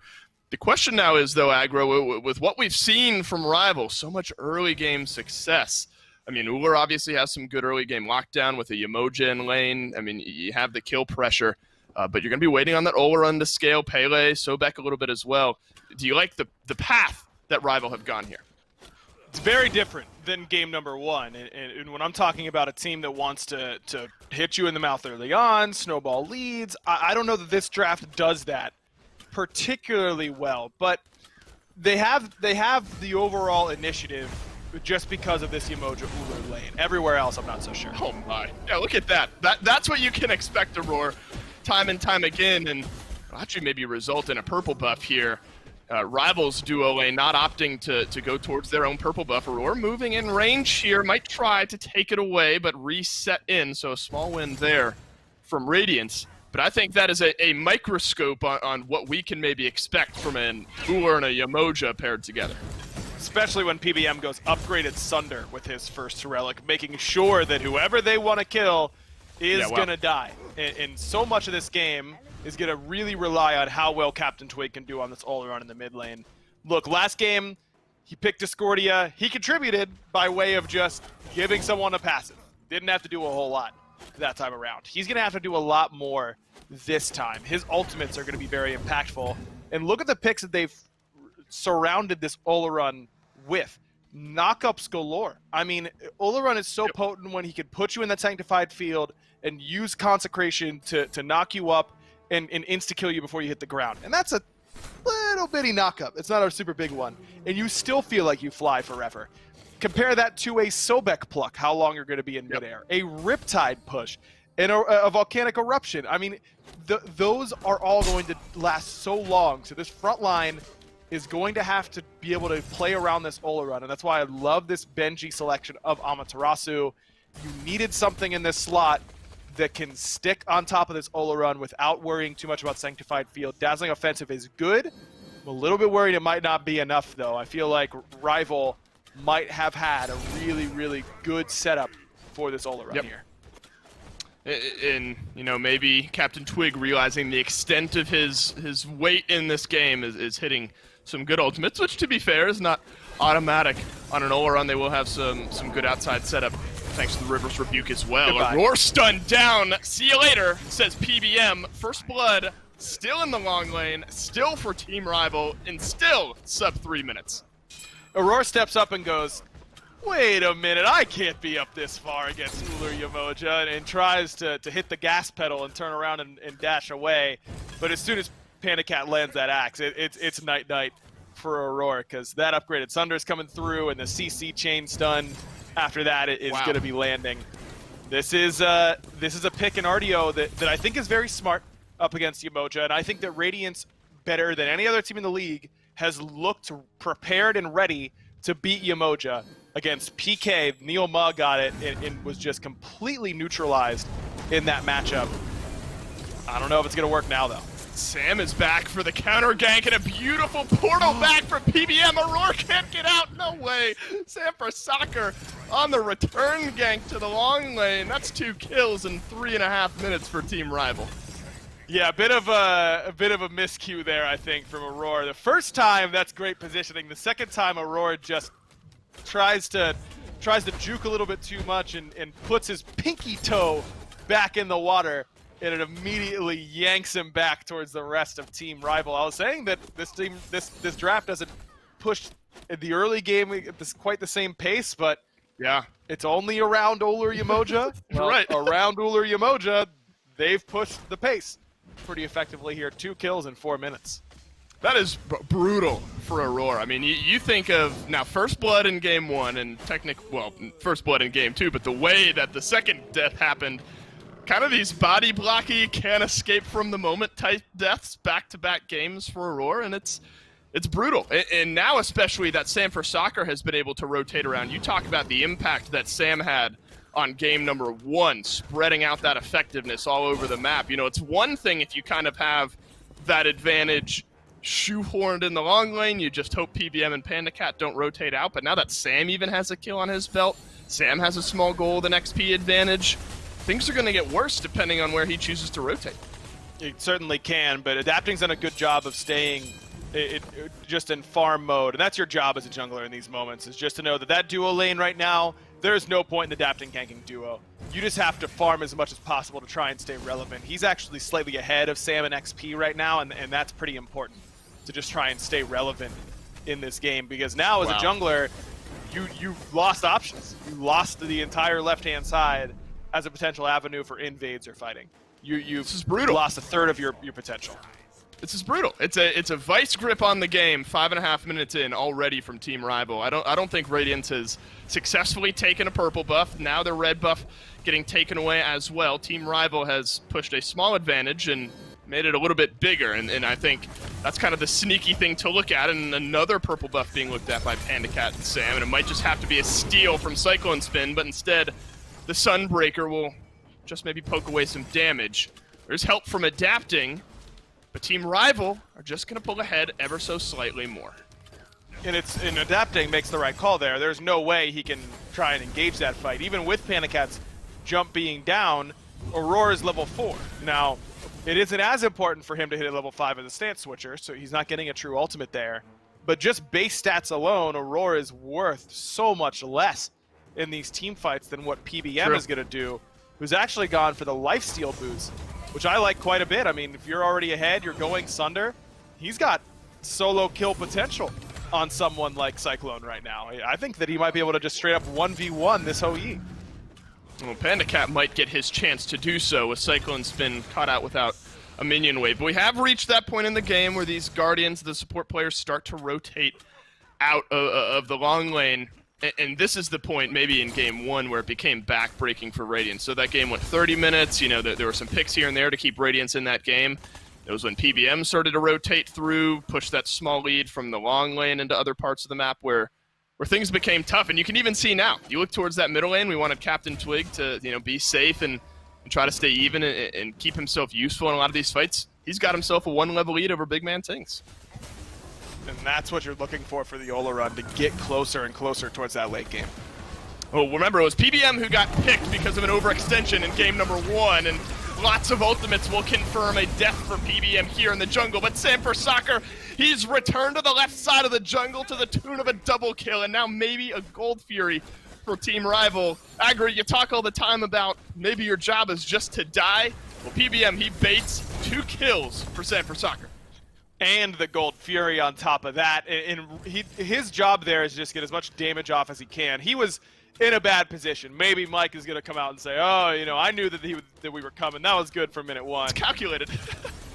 The question now is, though, Aggro, with what we've seen from Rival, so much early game success, I mean, Ullr obviously has some good early game lockdown with a Yemoja in lane. I mean, you have the kill pressure, but you're going to be waiting on that Olorun to scale, Pele, Sobek a little bit as well. Do you like the path that Rival have gone here? It's very different than game number 1. And when I'm talking about a team that wants to hit you in the mouth early on, snowball leads, I don't know that this draft does that particularly well. But they have the overall initiative just because of this Yemoja Ullr lane. Everywhere else, I'm not so sure. Oh my. Yeah, look at that. That's what you can expect, Aror, time and time again, and actually maybe result in a purple buff here. Rival's duo lane not opting to go towards their own purple buff. Aror moving in range here, might try to take it away, but reset in, so a small win there from Radiance. But I think that is a microscope on what we can maybe expect from an Ullr and a Yemoja paired together. Especially when PBM goes upgraded Sunder with his first Relic, making sure that whoever they want to kill is going to die. And so much of this game is going to really rely on how well CaptainTwig can do on this Olorun in the mid lane. Look, last game, he picked Discordia. He contributed by way of just giving someone a passive. Didn't have to do a whole lot that time around. He's going to have to do a lot more this time. His ultimates are going to be very impactful. And look at the picks that they've surrounded this Olorun with. Knockups galore. I mean, Olorun is so potent when he can put you in that sanctified field and use consecration to knock you up and insta-kill you before you hit the ground. And that's a little bitty knockup. It's not a super big one. And you still feel like you fly forever. Compare that to a Sobek pluck, how long you're going to be in midair. A Riptide push, and a Volcanic Eruption. I mean, those are all going to last so long. So this front line is going to have to be able to play around this Olorun, and that's why I love this Benji selection of Amaterasu. You needed something in this slot that can stick on top of this Olorun without worrying too much about Sanctified Field. Dazzling Offensive is good. I'm a little bit worried it might not be enough, though. I feel like Rival might have had a really, really good setup for this Olorun here. And, you know, maybe CaptainTwig realizing the extent of his weight in this game is hitting some good ultimates, which, to be fair, is not automatic on an Olorun. They will have some good outside setup thanks to the River's Rebuke as well. Aror stunned down. See you later, says PBM. First blood, still in the long lane, still for Team Rival, and still sub 3 minutes. Aror steps up and goes, wait a minute, I can't be up this far against Ullr Yemoja, and tries to hit the gas pedal and turn around and dash away. But as soon as PandaCat lands that axe, it's night-night for Aror, because that upgraded Sunder is coming through, and the CC chain stun after that is going to be landing. This is a pick in Artio that I think is very smart up against Yemoja, and I think that Radiance, better than any other team in the league, has looked prepared and ready to beat Yemoja against PK. Neil Ma got it and was just completely neutralized in that matchup. I don't know if it's going to work now, though. Sam is back for the counter gank and a beautiful portal back from PBM. Aror can't get out. No way. Sam for soccer on the return gank to the long lane. That's 2 kills in 3.5 minutes for Team Rival. Yeah, a bit of a miscue there, I think, from Aror. The first time, that's great positioning. The second time, Aror just tries to juke a little bit too much and puts his pinky toe back in the water, and it immediately yanks him back towards the rest of Team Rival. I was saying that this draft doesn't push in the early game at quite the same pace, but yeah, it's only around Ullr Yemoja. Well, right. Around Ullr Yemoja, they've pushed the pace pretty effectively here. 2 kills in 4 minutes. That is brutal for Aror. I mean, you think of now First Blood in Game 1 and First Blood in Game 2, but the way that the second death happened, kind of these body blocky, can't escape from the moment type deaths, back-to-back games for Aror, and it's brutal. And now especially that Sam for Soccer has been able to rotate around. You talk about the impact that Sam had on game number 1, spreading out that effectiveness all over the map. You know, it's one thing if you kind of have that advantage shoehorned in the long lane, you just hope PBM and PandaCat don't rotate out, but now that Sam even has a kill on his belt, Sam has a small gold and XP advantage, things are going to get worse depending on where he chooses to rotate. It certainly can, but Adapting's done a good job of staying just in farm mode, and that's your job as a jungler in these moments, is just to know that duo lane right now, there's no point in adapting ganking duo. You just have to farm as much as possible to try and stay relevant. He's actually slightly ahead of Sam in XP right now, and that's pretty important to just try and stay relevant in this game, because now as a jungler, you lost options. You lost the entire left-hand side as a potential avenue for invades or fighting. This is brutal. Lost a third of your potential. This is brutal. It's a vice grip on the game 5.5 minutes in already from Team Rival. I don't think Radiance has successfully taken a purple buff. Now the red buff getting taken away as well. Team Rival has pushed a small advantage and made it a little bit bigger, and I think that's kind of the sneaky thing to look at, and another purple buff being looked at by PandaCat and Sam, and it might just have to be a steal from CycloneSpin, but instead the Sunbreaker will just maybe poke away some damage. There's help from Adapting, but Team Rival are just going to pull ahead ever so slightly more. And Adapting makes the right call there. There's no way he can try and engage that fight. Even with PandaCat's jump being down, Aror is level 4. Now, it isn't as important for him to hit at level 5 as a stance switcher, so he's not getting a true ultimate there. But just base stats alone, Aror is worth so much less in these team fights than what PBM is going to do, who's actually gone for the lifesteal boost, which I like quite a bit. I mean, if you're already ahead, you're going Sunder, he's got solo kill potential on someone like Cyclone right now. I think that he might be able to just straight up 1v1 this OE. Well, PandaCat might get his chance to do so with CycloneSpin caught out without a minion wave. But we have reached that point in the game where these Guardians, the support players, start to rotate out of the long lane. And this is the point maybe in game 1 where it became back-breaking for Radiance. So that game went 30 minutes. You know, there were some picks here and there to keep Radiance in that game. It was when PBM started to rotate through, push that small lead from the long lane into other parts of the map where things became tough. And you can even see now, you look towards that middle lane, we wanted CaptainTwig to, you know, be safe and try to stay even and keep himself useful in a lot of these fights. He's got himself a 1-level lead over BigManTingz. And that's what you're looking for the Olorun, to get closer and closer towards that late game. Oh, remember, it was PBM who got picked because of an overextension in game number 1, and lots of ultimates will confirm a death for PBM here in the jungle. But Sam for Soccer, he's returned to the left side of the jungle to the tune of a double kill, and now maybe a Gold Fury for Team Rival. Agri, you talk all the time about maybe your job is just to die. Well, PBM, he baits 2 kills for Sam for Soccer. And the Gold Fury on top of that. And his job there is just get as much damage off as he can. He was in a bad position. Maybe Mike is going to come out and say, oh, you know, I knew that we were coming. That was good for minute 1. It's calculated.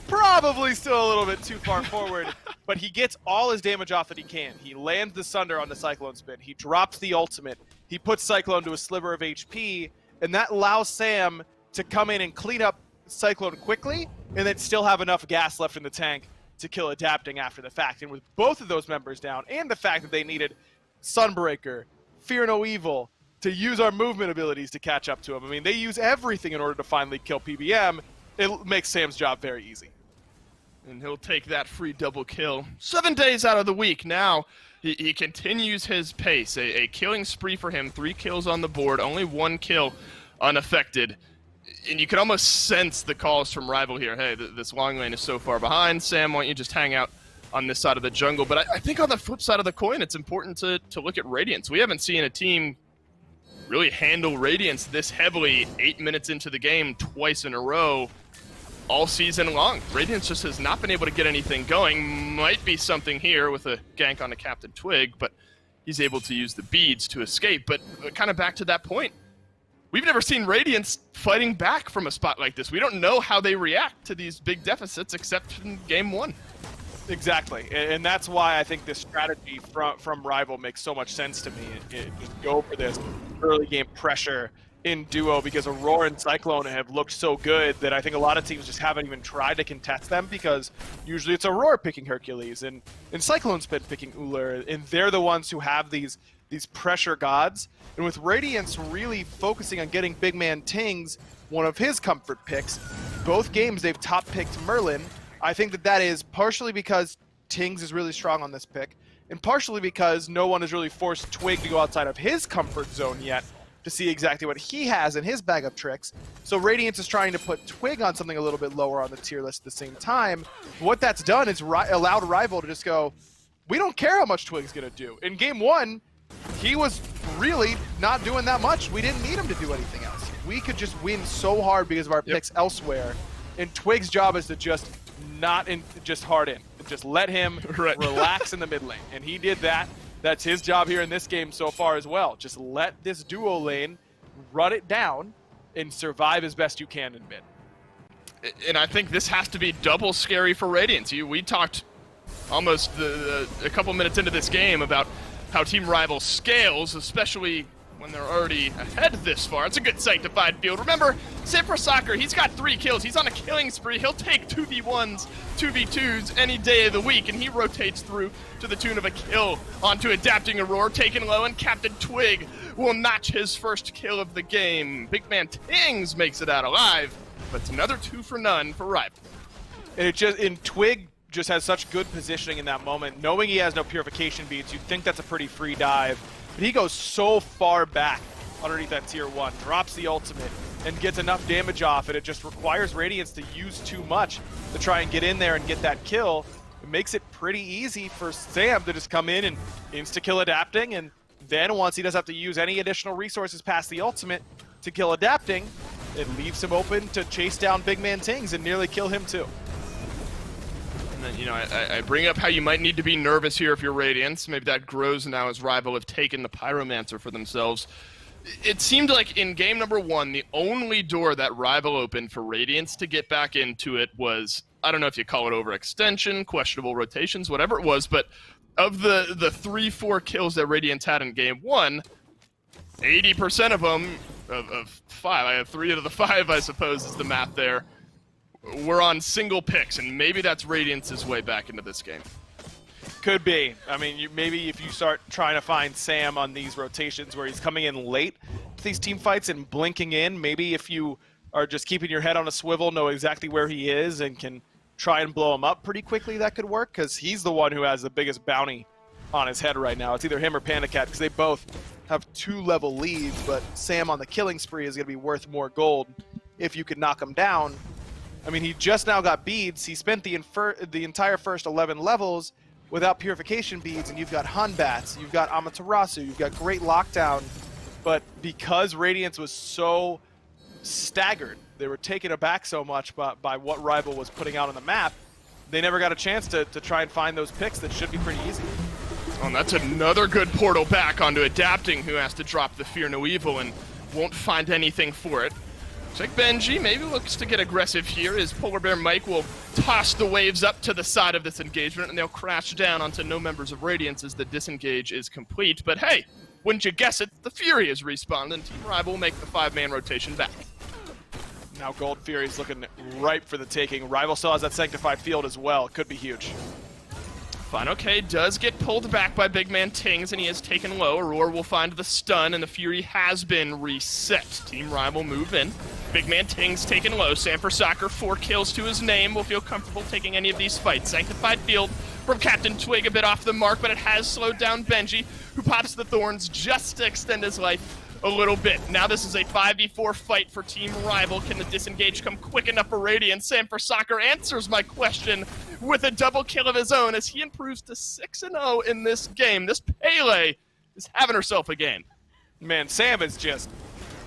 Probably still a little bit too far forward, but he gets all his damage off that he can. He lands the Sunder on the CycloneSpin. He drops the ultimate. He puts Cyclone to a sliver of HP, and that allows Sam to come in and clean up Cyclone quickly, and then still have enough gas left in the tank to kill Adapting after the fact. And with both of those members down, and the fact that they needed Sunbreaker, Fear No Evil, to use our movement abilities to catch up to him. I mean, they use everything in order to finally kill PBM. It makes Sam's job very easy. And he'll take that free double kill 7 days out of the week. Now he continues his pace. A killing spree for him. 3 kills on the board. Only 1 kill unaffected. And you can almost sense the calls from Rival here. Hey, this long lane is so far behind. Sam, why don't you just hang out on this side of the jungle. But I think on the flip side of the coin, it's important to look at Radiance. We haven't seen a team really handle Radiance this heavily 8 minutes into the game twice in a row all season long. Radiance just has not been able to get anything going. Might be something here with a gank on a CaptainTwig, but he's able to use the beads to escape. But kind of back to that point, we've never seen Radiance fighting back from a spot like this. We don't know how they react to these big deficits except in game 1. Exactly, and that's why I think this strategy from Rival makes so much sense to me. Just go for this early game pressure in duo, because Aror and Cyclone have looked so good that I think a lot of teams just haven't even tried to contest them, because usually it's Aror picking Hercules and CycloneSpin picking Ullr, and they're the ones who have these pressure gods. And with Radiance really focusing on getting BigManTingz one of his comfort picks, both games they've top picked Merlin. I think that is partially because Tingz is really strong on this pick, and partially because no one has really forced Twig to go outside of his comfort zone yet to see exactly what he has in his bag of tricks. So Radiance is trying to put Twig on something a little bit lower on the tier list at the same time. What that's done is allowed Rival to just go, we don't care how much Twig's going to do. In game 1, he was really not doing that much. We didn't need him to do anything else. We could just win so hard because of our picks elsewhere. And Twig's job is to just hard in. Just let him relax in the mid lane. And he did that. That's his job here in this game so far as well. Just let this duo lane run it down and survive as best you can in mid. And I think this has to be double scary for Radiance. We talked almost a couple minutes into this game about how Team Rival scales, especially when they're already ahead this far. It's a good sanctified field. Remember, SamForSoccer, he's got 3 kills. He's on a killing spree. He'll take 2v1s, 2v2s any day of the week, and he rotates through to the tune of a kill onto Adapting Aror, taken low, and CaptainTwig will notch his first kill of the game. BigManTingz makes it out alive, but it's another 2 for none for Rival. And Twig just has such good positioning in that moment. Knowing he has no purification beads, you'd think that's a pretty free dive. But he goes so far back underneath that tier 1, drops the ultimate, and gets enough damage off, and it just requires Radiance to use too much to try and get in there and get that kill. It makes it pretty easy for Sam to just come in and insta-kill Adapting, and then once he doesn't have to use any additional resources past the ultimate to kill Adapting, it leaves him open to chase down BigManTingz and nearly kill him too. And then, I bring up how you might need to be nervous here if you're Radiance. Maybe that grows now as Rival have taken the Pyromancer for themselves. It seemed like in game number 1, the only door that Rival opened for Radiance to get back into it was, I don't know if you call it overextension, questionable rotations, whatever it was, but of the 3-4 kills that Radiance had in game 1, 80% of them, of 5, I have 3 out of the 5, I suppose is the math there, we're on single picks, and maybe that's Radiance's way back into this game. Could be. I mean, maybe if you start trying to find Sam on these rotations where he's coming in late to these team fights and blinking in, maybe if you are just keeping your head on a swivel, know exactly where he is, and can try and blow him up pretty quickly, that could work, because he's the one who has the biggest bounty on his head right now. It's either him or PandaCat, because they both have 2-level leads, but Sam on the killing spree is going to be worth more gold if you could knock him down. I mean, he just now got beads. He spent the entire first 11 levels without purification beads, and you've got Batz, you've got Amaterasu, you've got great lockdown. But because Radiance was so staggered, they were taken aback so much by what Rival was putting out on the map, they never got a chance to try and find those picks that should be pretty easy. Oh, and that's another good portal back onto Adapting, who has to drop the Fear No Evil and won't find anything for it. Looks like Benji maybe looks to get aggressive here, as PolarBearMike will toss the waves up to the side of this engagement, and they'll crash down onto no members of Radiance as the disengage is complete. But hey, wouldn't you guess it, the Fury has respawned, and Team Rival will make the 5-man rotation back. Now Gold Fury's looking ripe for the taking. Rival still has that Sanctified Field as well. It could be huge. fineokay does get pulled back by BigManTingz, and he is taken low. Aror will find the stun, and the Fury has been reset. Team Rival move in. BigManTingz taken low. SamForSoccer, 4 kills to his name. Will feel comfortable taking any of these fights. Sanctified Field from CaptainTwig, a bit off the mark, but it has slowed down Benji, who pops the Thorns just to extend his life a little bit. Now this is a 5v4 fight for Team Rival. Can the disengage come quick enough for Radiance? SamForSoccer answers my question with a double kill of his own as he improves to 6-0 in this game. This Pele is having herself a game. Man, Sam is just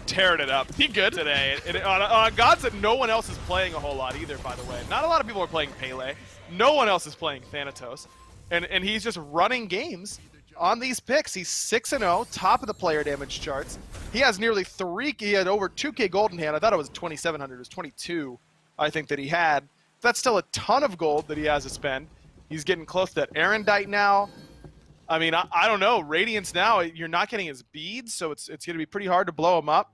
tearing it up. He good today. On gods that no one else is playing a whole lot either, by the way. Not a lot of people are playing Pele. No one else is playing Thanatos. And he's just running games on these picks. He's 6-0, top of the player damage charts. He has nearly he had over 2K gold in hand. I thought it was 2,700. It was 22, I think, that he had. That's still a ton of gold that he has to spend. He's getting close to that Erendite now. I mean, I don't know. Radiance now, you're not getting his beads, so it's going to be pretty hard to blow him up.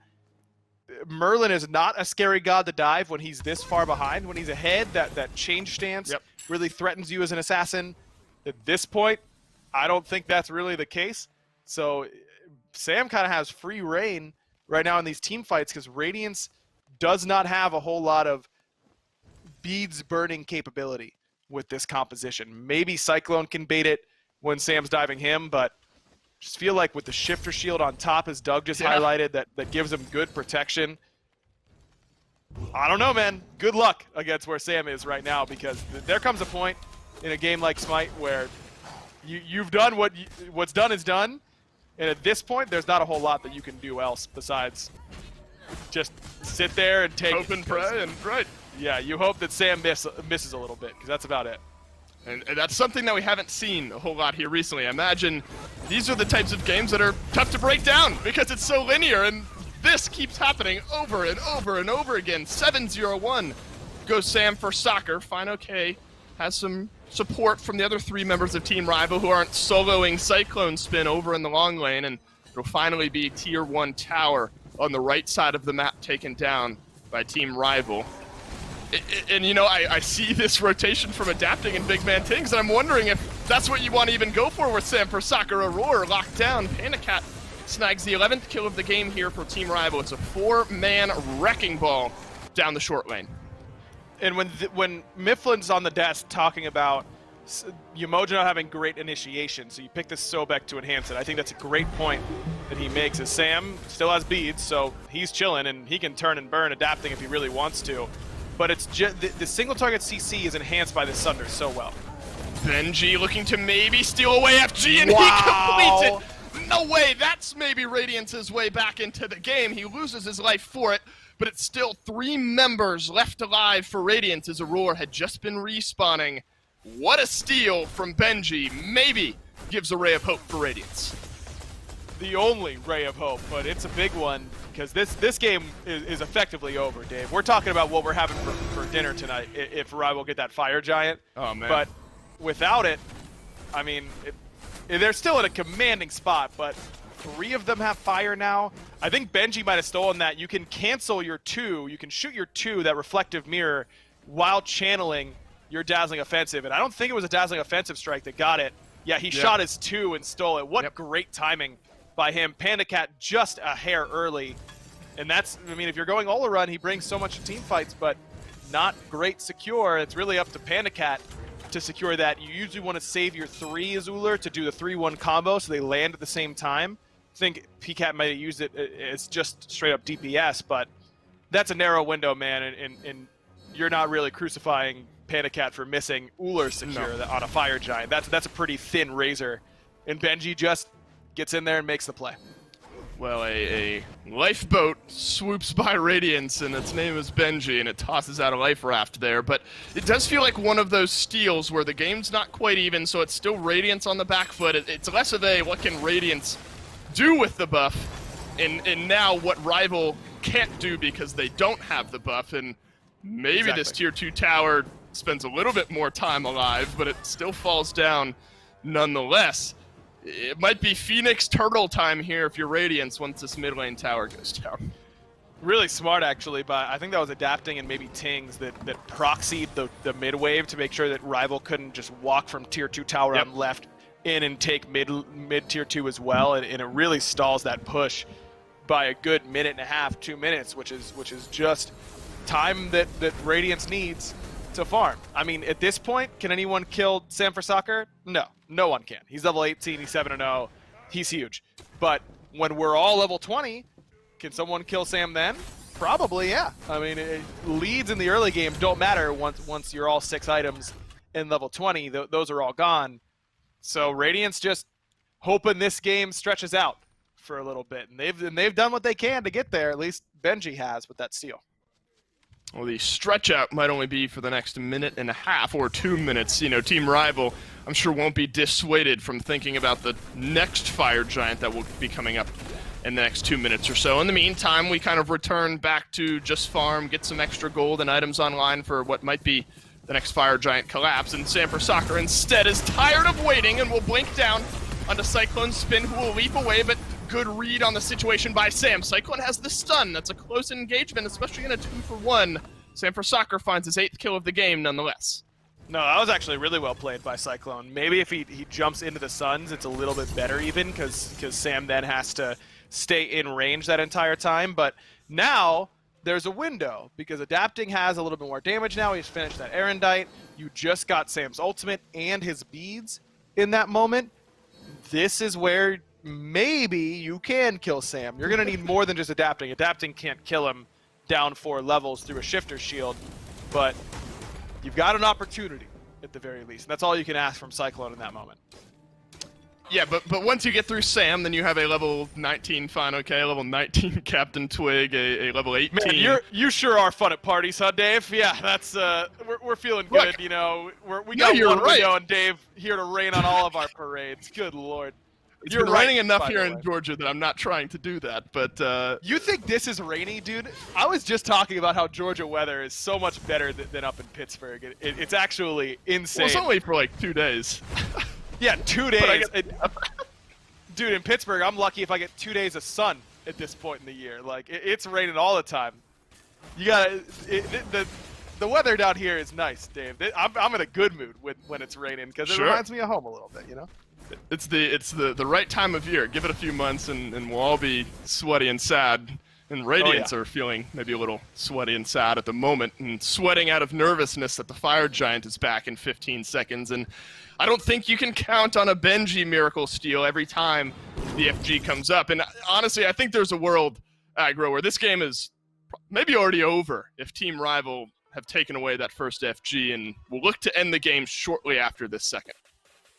Merlin is not a scary god to dive when he's this far behind. When he's ahead, that change stance really threatens you as an assassin. At this point, I don't think that's really the case. So Sam kind of has free reign right now in these team fights because Radiance does not have a whole lot of beads burning capability with this composition. Maybe Cyclone can bait it when Sam's diving him, but just feel like with the shifter shield on top, as Doug just highlighted, that gives him good protection. I don't know, man. Good luck against where Sam is right now, because there comes a point in a game like Smite where you've done what's done is done, and at this point, there's not a whole lot that you can do else besides just sit there and take hope and pray and right. Yeah, you hope that Sam misses a little bit, because that's about it. And that's something that we haven't seen a whole lot here recently. I imagine these are the types of games that are tough to break down because it's so linear, and this keeps happening over and over and over again. 7-0-1 goes Sam for soccer. fineokay has some support from the other 3 members of Team Rival who aren't soloing CycloneSpin over in the long lane, and it'll finally be Tier 1 tower on the right side of the map taken down by Team Rival. And you know, I see this rotation from adapting in BigManTingz, and I'm wondering if that's what you want to even go for with Sam for soccer. Aror locked down. PandaCat snags the 11th kill of the game here for Team Rival. It's a 4-man wrecking ball down the short lane. And when Mifflin's on the desk talking about Yemoja not having great initiation, so you pick this Sobek to enhance it, I think that's a great point that he makes, as Sam still has beads, so he's chilling, and he can turn and burn adapting if he really wants to. But it's just the single target CC is enhanced by the Sunder so well. Benji looking to maybe steal away FG, and he completes it. No way, that's maybe Radiance's way back into the game. He loses his life for it, but it's still 3 members left alive for Radiance as Aror had just been respawning. What a steal from Benji. Maybe gives a ray of hope for Radiance. The only ray of hope, but it's a big one, because this game is effectively over, Dave. We're talking about what we're having for dinner tonight if Rival get that Fire Giant. Oh, man. But without it, I mean, they're still in a commanding spot, but 3 of them have fire now. I think Benji might have stolen that. You can cancel your 2, you can shoot your 2, that reflective mirror, while channeling your Dazzling Offensive. And I don't think it was a Dazzling Offensive strike that got it. Yeah, he shot his 2 and stole it. What great timing by him. PandaCat just a hair early. And that's, I mean, if you're going Olorun, he brings so much to team fights, but not great secure. It's really up to PandaCat to secure that. You usually want to save your 3 as Ullr to do the 3-1 combo so they land at the same time. I think PCAT might have used it as just straight up DPS, but that's a narrow window, man, and you're not really crucifying PandaCat for missing Ullr secure on a Fire Giant. That's a pretty thin razor, and Benji just gets in there and makes the play. Well, a lifeboat swoops by Radiance, and its name is Benji, and it tosses out a life raft there. But it does feel like one of those steals where the game's not quite even, so it's still Radiance on the back foot. It's less of a what can Radiance do with the buff, and now what Rival can't do because they don't have the buff. And maybe this Tier 2 tower spends a little bit more time alive, but it still falls down nonetheless. It might be Phoenix Turtle time here if you're Radiance once this mid lane tower goes down. Really smart, actually, but I think that was adapting and maybe Tings that proxied the mid wave to make sure that Rival couldn't just walk from Tier 2 tower on left in and take mid Tier 2 as well, and it really stalls that push by a good minute and a half, 2 minutes, which is just time that Radiance needs to farm. I mean, at this point, can anyone kill Sam for soccer? No. No one can. He's level 18, he's 7-0, he's huge. But when we're all level 20, can someone kill Sam then? Probably, yeah. I mean, leads in the early game don't matter once you're all 6 items and level 20. Those are all gone. So Radiance just hoping this game stretches out for a little bit, and they've done what they can to get there. At least Benji has with that steal. Well, the stretch out might only be for the next minute and a half or 2 minutes. You know, Team Rival, I'm sure, won't be dissuaded from thinking about the next Fire Giant that will be coming up in the next 2 minutes or so. In the meantime, we kind of return back to just farm, get some extra gold and items online for what might be the next Fire Giant collapse, and Sam4Soccer instead is tired of waiting and will blink down onto CycloneSpin, who will leap away, but good read on the situation by Sam. Cyclone has the stun. That's a close engagement, especially in a 2-for-1. Sam4Soccer finds his 8th kill of the game nonetheless. No, that was actually really well played by Cyclone. Maybe if he jumps into the Suns, it's a little bit better even, because Sam then has to stay in range that entire time. But now there's a window, because Adapting has a little bit more damage now. He's finished that Erendite. You just got Sam's ultimate and his beads in that moment. This is where maybe you can kill Sam. You're going to need more than just Adapting. Adapting can't kill him down 4 levels through a shifter shield, but you've got an opportunity at the very least. And that's all you can ask from Cyclone in that moment. Yeah, but once you get through Sam, then you have a level 19 fineokay, a level 19 CaptainTwig, a level 18. Man, you sure are fun at parties, huh, Dave? Yeah, that's we're feeling good. Look, you know, we got you're one right. window, and Dave here to rain on all of our parades. Good lord. It's You're been right, raining enough by here the in way. Georgia that I'm not trying to do that, but You think this is rainy, dude? I was just talking about how Georgia weather is so much better than up in Pittsburgh. It's actually insane. well, it's only for like 2 days. Yeah, 2 days. But Dude, in Pittsburgh, I'm lucky if I get 2 days of sun at this point in the year. Like, it's raining all the time. You gotta... The weather down here is nice, Dave. I'm in a good mood when it's raining, because it Sure. reminds me of home a little bit, you know? It's the right time of year. Give it a few months and we'll all be sweaty and sad. And Radiance are feeling maybe a little sweaty and sad at the moment, and sweating out of nervousness that the Fire Giant is back in 15 seconds. And I don't think you can count on a Benji miracle steal every time the FG comes up. And honestly, I think there's a world, Aggro, where this game is maybe already over if Team Rival have taken away that first FG, and will look to end the game shortly after this second.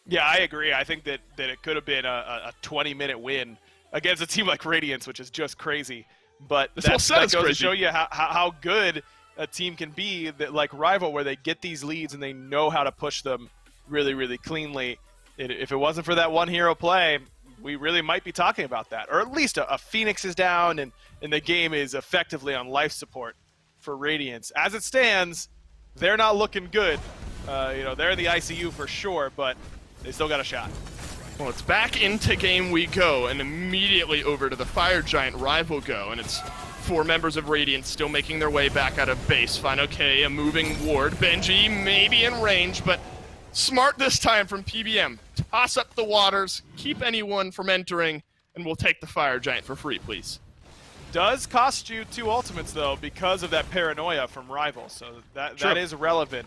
Yeah, I agree. I think that it could have been a 20-minute win against a team like Radiance, which is just crazy. But that goes to show you how good a team can be, that like Rival, where they get these leads and they know how to push them really, really cleanly. If it wasn't for that one hero play, we really might be talking about that. Or at least a Phoenix is down and the game is effectively on life support for Radiance. As it stands, they're not looking good. You know, they're in the ICU for sure, but they still got a shot. Well, it's back into game we go, and immediately over to the Fire Giant Rival go, and it's 4 members of Radiance still making their way back out of base. fineokay, a moving ward. Benji maybe in range, but smart this time from PBM. Toss up the waters, keep anyone from entering, and we'll take the Fire Giant for free, please. Does cost you 2 ultimates, though, because of that paranoia from Rival, so that is relevant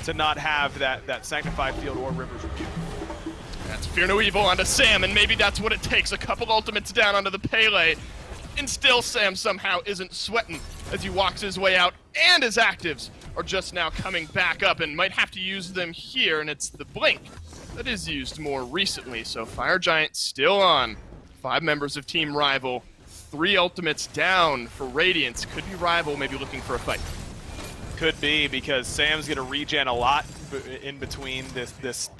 to not have that Sanctified Field or Rivers Rebuke. That's Fear No Evil onto Sam, and maybe that's what it takes. A couple ultimates down onto the Pele. And still Sam somehow isn't sweating as he walks his way out, and his actives are just now coming back up and might have to use them here, and it's the Blink that is used more recently. So Fire Giant still on. 5 members of Team Rival. 3 ultimates down for Radiance. Could be Rival maybe looking for a fight. Could be, because Sam's going to regen a lot in between this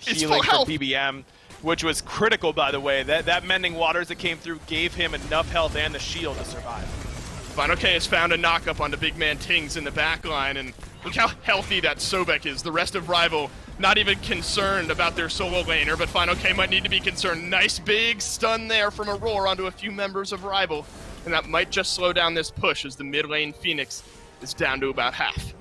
It's healing full from health. PBM, which was critical, by the way. That Mending Waters that came through gave him enough health and the shield to survive. fineokay has found a knock-up onto BigManTingz in the back line, and look how healthy that Sobek is. The rest of Rival not even concerned about their solo laner, but fineokay might need to be concerned. Nice big stun there from Aror onto a few members of Rival, and that might just slow down this push as the mid lane Phoenix is down to about half.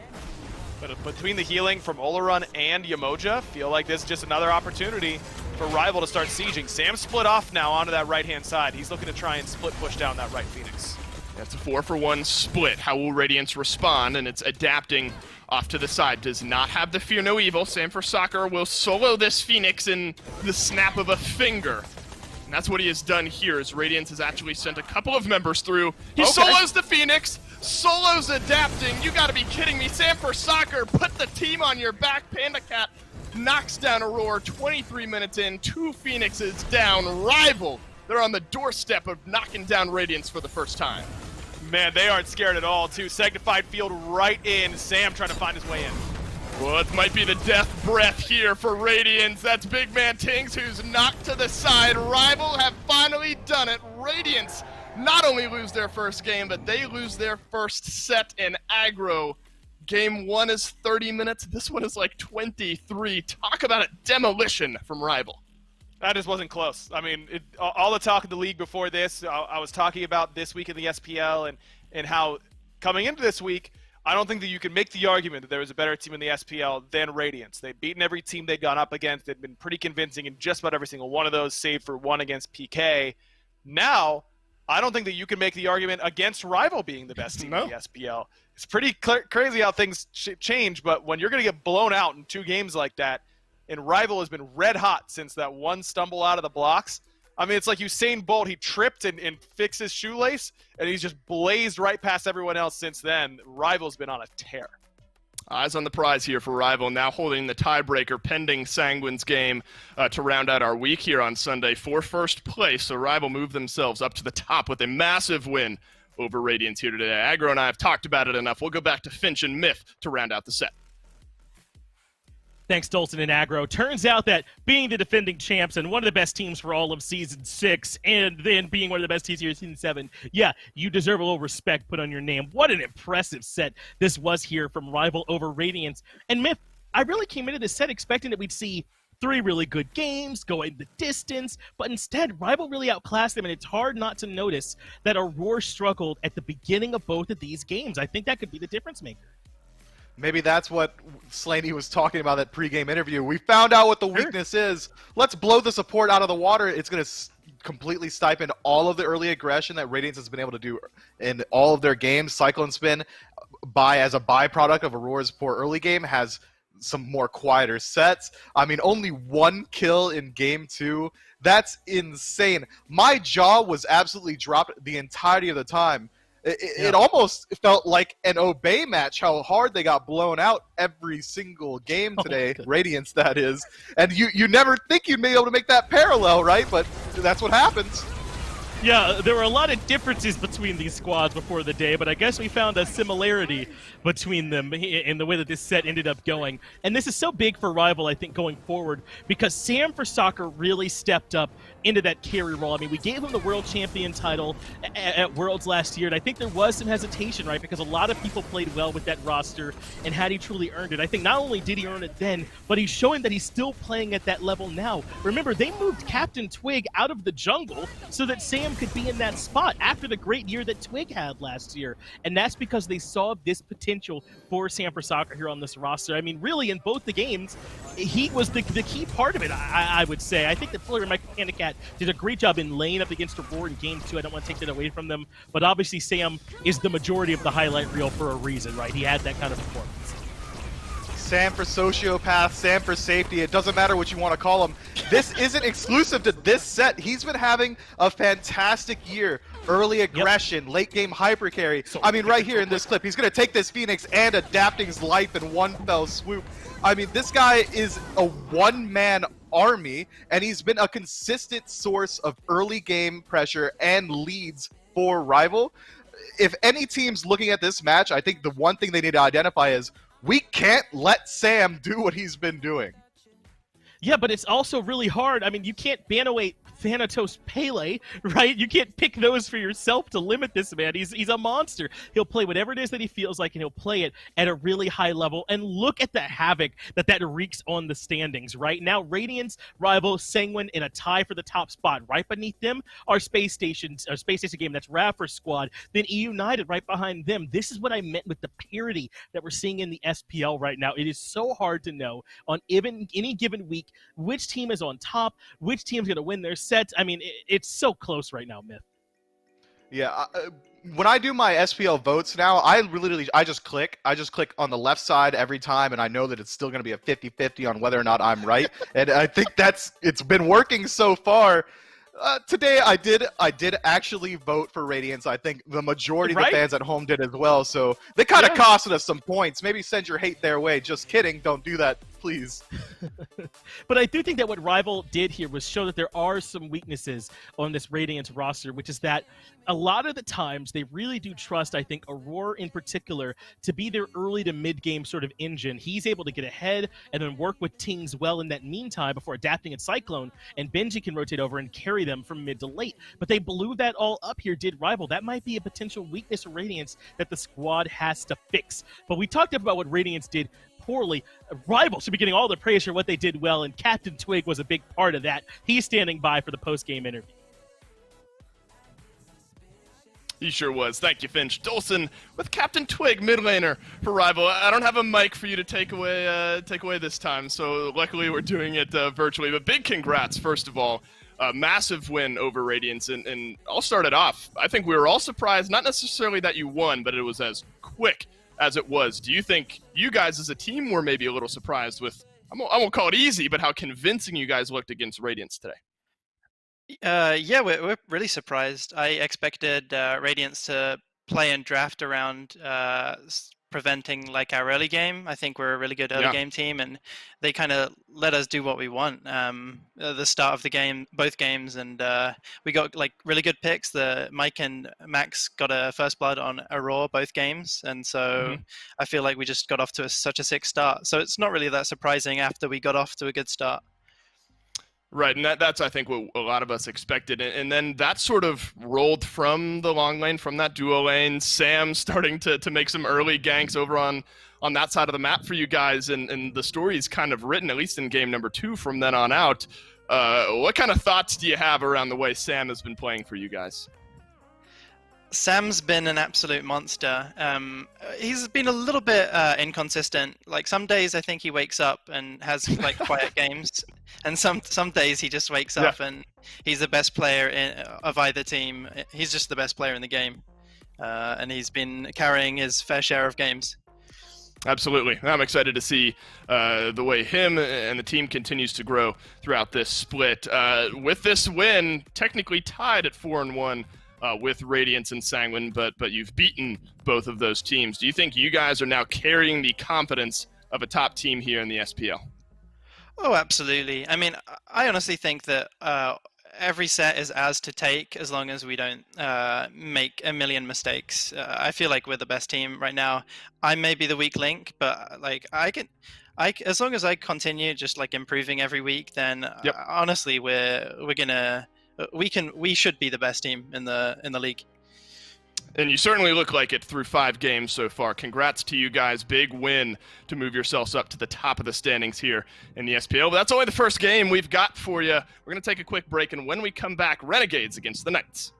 But between the healing from Olorun and Yemoja, feel like this is just another opportunity for Rival to start sieging. Sam split off now onto that right-hand side. He's looking to try and split push down that right Phoenix. That's a 4-for-1 split. How will Radiance respond? And it's adapting off to the side. Does not have the Fear No Evil. Sam4Soccer will solo this Phoenix in the snap of a finger. And that's what he has done here, as Radiance has actually sent a couple of members through. He solos the Phoenix, solos adapting. You gotta be kidding me. Sam4Soccer, put the team on your back. PandaCat knocks down Aror 23 minutes in, 2 Phoenixes down. Rival, they're on the doorstep of knocking down Radiance for the first time. Man, they aren't scared at all, too. Signified field right in. Sam trying to find his way in. Well, it might be the death breath here for Radiance. That's BigManTingz, who's knocked to the side. Rival have finally done it. Radiance not only lose their first game, but they lose their first set in aggro. Game 1 is 30 minutes. This one is like 23. Talk about a demolition from Rival. That just wasn't close. I mean, all the talk of the league before this, I was talking about this week in the SPL and how coming into this week, I don't think that you can make the argument that there was a better team in the SPL than Radiance. They'd beaten every team they'd gone up against. They'd been pretty convincing in just about every single one of those, save for one against PK. Now, I don't think that you can make the argument against Rival being the best team in the SPL. It's pretty crazy how things change, but when you're going to get blown out in 2 games like that, and Rival has been red hot since that one stumble out of the blocks. I mean, it's like Usain Bolt. He tripped and fixed his shoelace, and he's just blazed right past everyone else since then. Rival's been on a tear. Eyes on the prize here for Rival, now holding the tiebreaker pending Sanguine's game to round out our week here on Sunday for first place. So Rival move themselves up to the top with a massive win over Radiance here today. Aggro and I have talked about it enough. We'll go back to Finch and Myth to round out the set. Thanks, Dolson and Aggro. Turns out that being the defending champs and one of the best teams for all of Season 6, and then being one of the best teams here in Season 7, yeah, you deserve a little respect put on your name. What an impressive set this was here from Rival over Radiance. And Myth, I really came into this set expecting that we'd see 3 really good games, going the distance, but instead, Rival really outclassed them, and it's hard not to notice that Aror struggled at the beginning of both of these games. I think that could be the difference maker. Maybe that's what Slaney was talking about that pregame interview. We found out what the weakness is. Let's blow the support out of the water. It's going to completely stipend all of the early aggression that Radiance has been able to do in all of their games. CycloneSpin, as a byproduct of Auror's poor early game, has some more quieter sets. I mean, only 1 kill in Game 2. That's insane. My jaw was absolutely dropped the entirety of the time. It almost felt like an Obey match, how hard they got blown out every single game today, Radiance that is. And you never think you'd be able to make that parallel, right? But that's what happens. Yeah, there were a lot of differences between these squads before the day, but I guess we found a similarity between them in the way that this set ended up going. And this is so big for Rival, I think, going forward, because Sam for Soccer really stepped up into that carry role. I mean, we gave him the World Champion title at Worlds last year, and I think there was some hesitation, right, because a lot of people played well with that roster, and had he truly earned it? I think not only did he earn it then, but he's showing that he's still playing at that level now. Remember, they moved CaptainTwig out of the jungle so that Sam could be in that spot after the great year that Twig had last year, and that's because they saw this potential for Sam for Soccer here on this roster. I mean, really, in both the games, he was the key part of it, I would say. I think that PolarBearMike and PandaCat did a great job in laying up against Aror in Game 2. I don't want to take that away from them, but obviously Sam is the majority of the highlight reel for a reason, right? He had that kind of performance. Sam for sociopath, Sam for safety, it doesn't matter what you want to call him. This isn't exclusive to this set. He's been having a fantastic year. Early aggression, late game hyper carry. I mean, right here in this clip, he's going to take this Phoenix and adapting his life in one fell swoop. I mean, this guy is a one-man army, and he's been a consistent source of early game pressure and leads for Rival. If any team's looking at this match, I think the one thing they need to identify is we can't let Sam do what he's been doing. Yeah, but it's also really hard. I mean, you can't ban away Thanatos Pele, right? You can't pick those for yourself to limit this man. He's a monster. He'll play whatever it is that he feels like, and he'll play it at a really high level. And look at the havoc that wreaks on the standings, right? Now, Radiance, Rival, Sanguine in a tie for the top spot. Right beneath them are Space Station Game. That's Raffer Squad. Then E United right behind them. This is what I meant with the parity that we're seeing in the SPL right now. It is so hard to know on any given week which team is on top, which team's going to win their sets. I mean, it's so close right now, Myth. Yeah, when I do my SPL votes now, I just click on the left side every time, and I know that it's still going to be a 50-50 on whether or not I'm right. And I think it's been working so far. Today I did actually vote for Radiance. I think the majority of the fans at home did as well. So they kind of costed us some points. Maybe send your hate their way. Just kidding. Don't do that. please. But I do think that what Rival did here was show that there are some weaknesses on this Radiance roster, which is that a lot of the times they really do trust, I think, Aror in particular to be their early to mid-game sort of engine. He's able to get ahead and then work with Tingz well in that meantime before adapting at Cyclone, and Benji can rotate over and carry them from mid to late. But they blew that all up here, did Rival. That might be a potential weakness of Radiance that the squad has to fix. But we talked about what Radiance did poorly. Rival should be getting all the praise for what they did well, and CaptainTwig was a big part of that. He's standing by for the post-game interview. He sure was. Thank you, Finch. Dolson with CaptainTwig, mid laner for Rival. I don't have a mic for you to take away this time, so luckily we're doing it virtually. But big congrats, first of all. A massive win over Radiance, and I'll start it off. I think we were all surprised, not necessarily that you won, but it was as quick as it was. Do you think you guys as a team were maybe a little surprised with, I won't call it easy, but how convincing you guys looked against Radiance today? Yeah, we're really surprised. I expected Radiance to play and draft around preventing like our early game. I think we're a really good early game team, and they kind of let us do what we want. The start of the game, both games, and we got like really good picks. The Mike and Max got a first blood on Aror both games, and so I feel like we just got off to such a sick start. So it's not really that surprising after we got off to a good start. Right, and that's, I think, what a lot of us expected. And then that sort of rolled from the long lane, from that duo lane. Sam starting to make some early ganks over on that side of the map for you guys. And the story is kind of written, at least in game number 2, from then on out. What kind of thoughts do you have around the way Sam has been playing for you guys? Sam's been an absolute monster. He's been a little bit inconsistent. Like some days I think he wakes up and has like quiet games, and some days he just wakes up and he's the best player of either team. He's just the best player in the game, and he's been carrying his fair share of games. Absolutely. I'm excited to see the way him and the team continues to grow throughout this split. With this win, technically tied at 4-1. With Radiance and Sanguine, but you've beaten both of those teams. Do you think you guys are now carrying the confidence of a top team here in the SPL? Oh, absolutely. I mean, I honestly think that every set is ours to take as long as we don't make a million mistakes. I feel like we're the best team right now. I may be the weak link, but like as long as I continue just like improving every week, then honestly, we should be the best team in the league. And you certainly look like it through 5 games so far. Congrats to you guys. Big win to move yourselves up to the top of the standings here in the SPL. But that's only the first game we've got for you. We're going to take a quick break, and when we come back, Renegades against the Knights.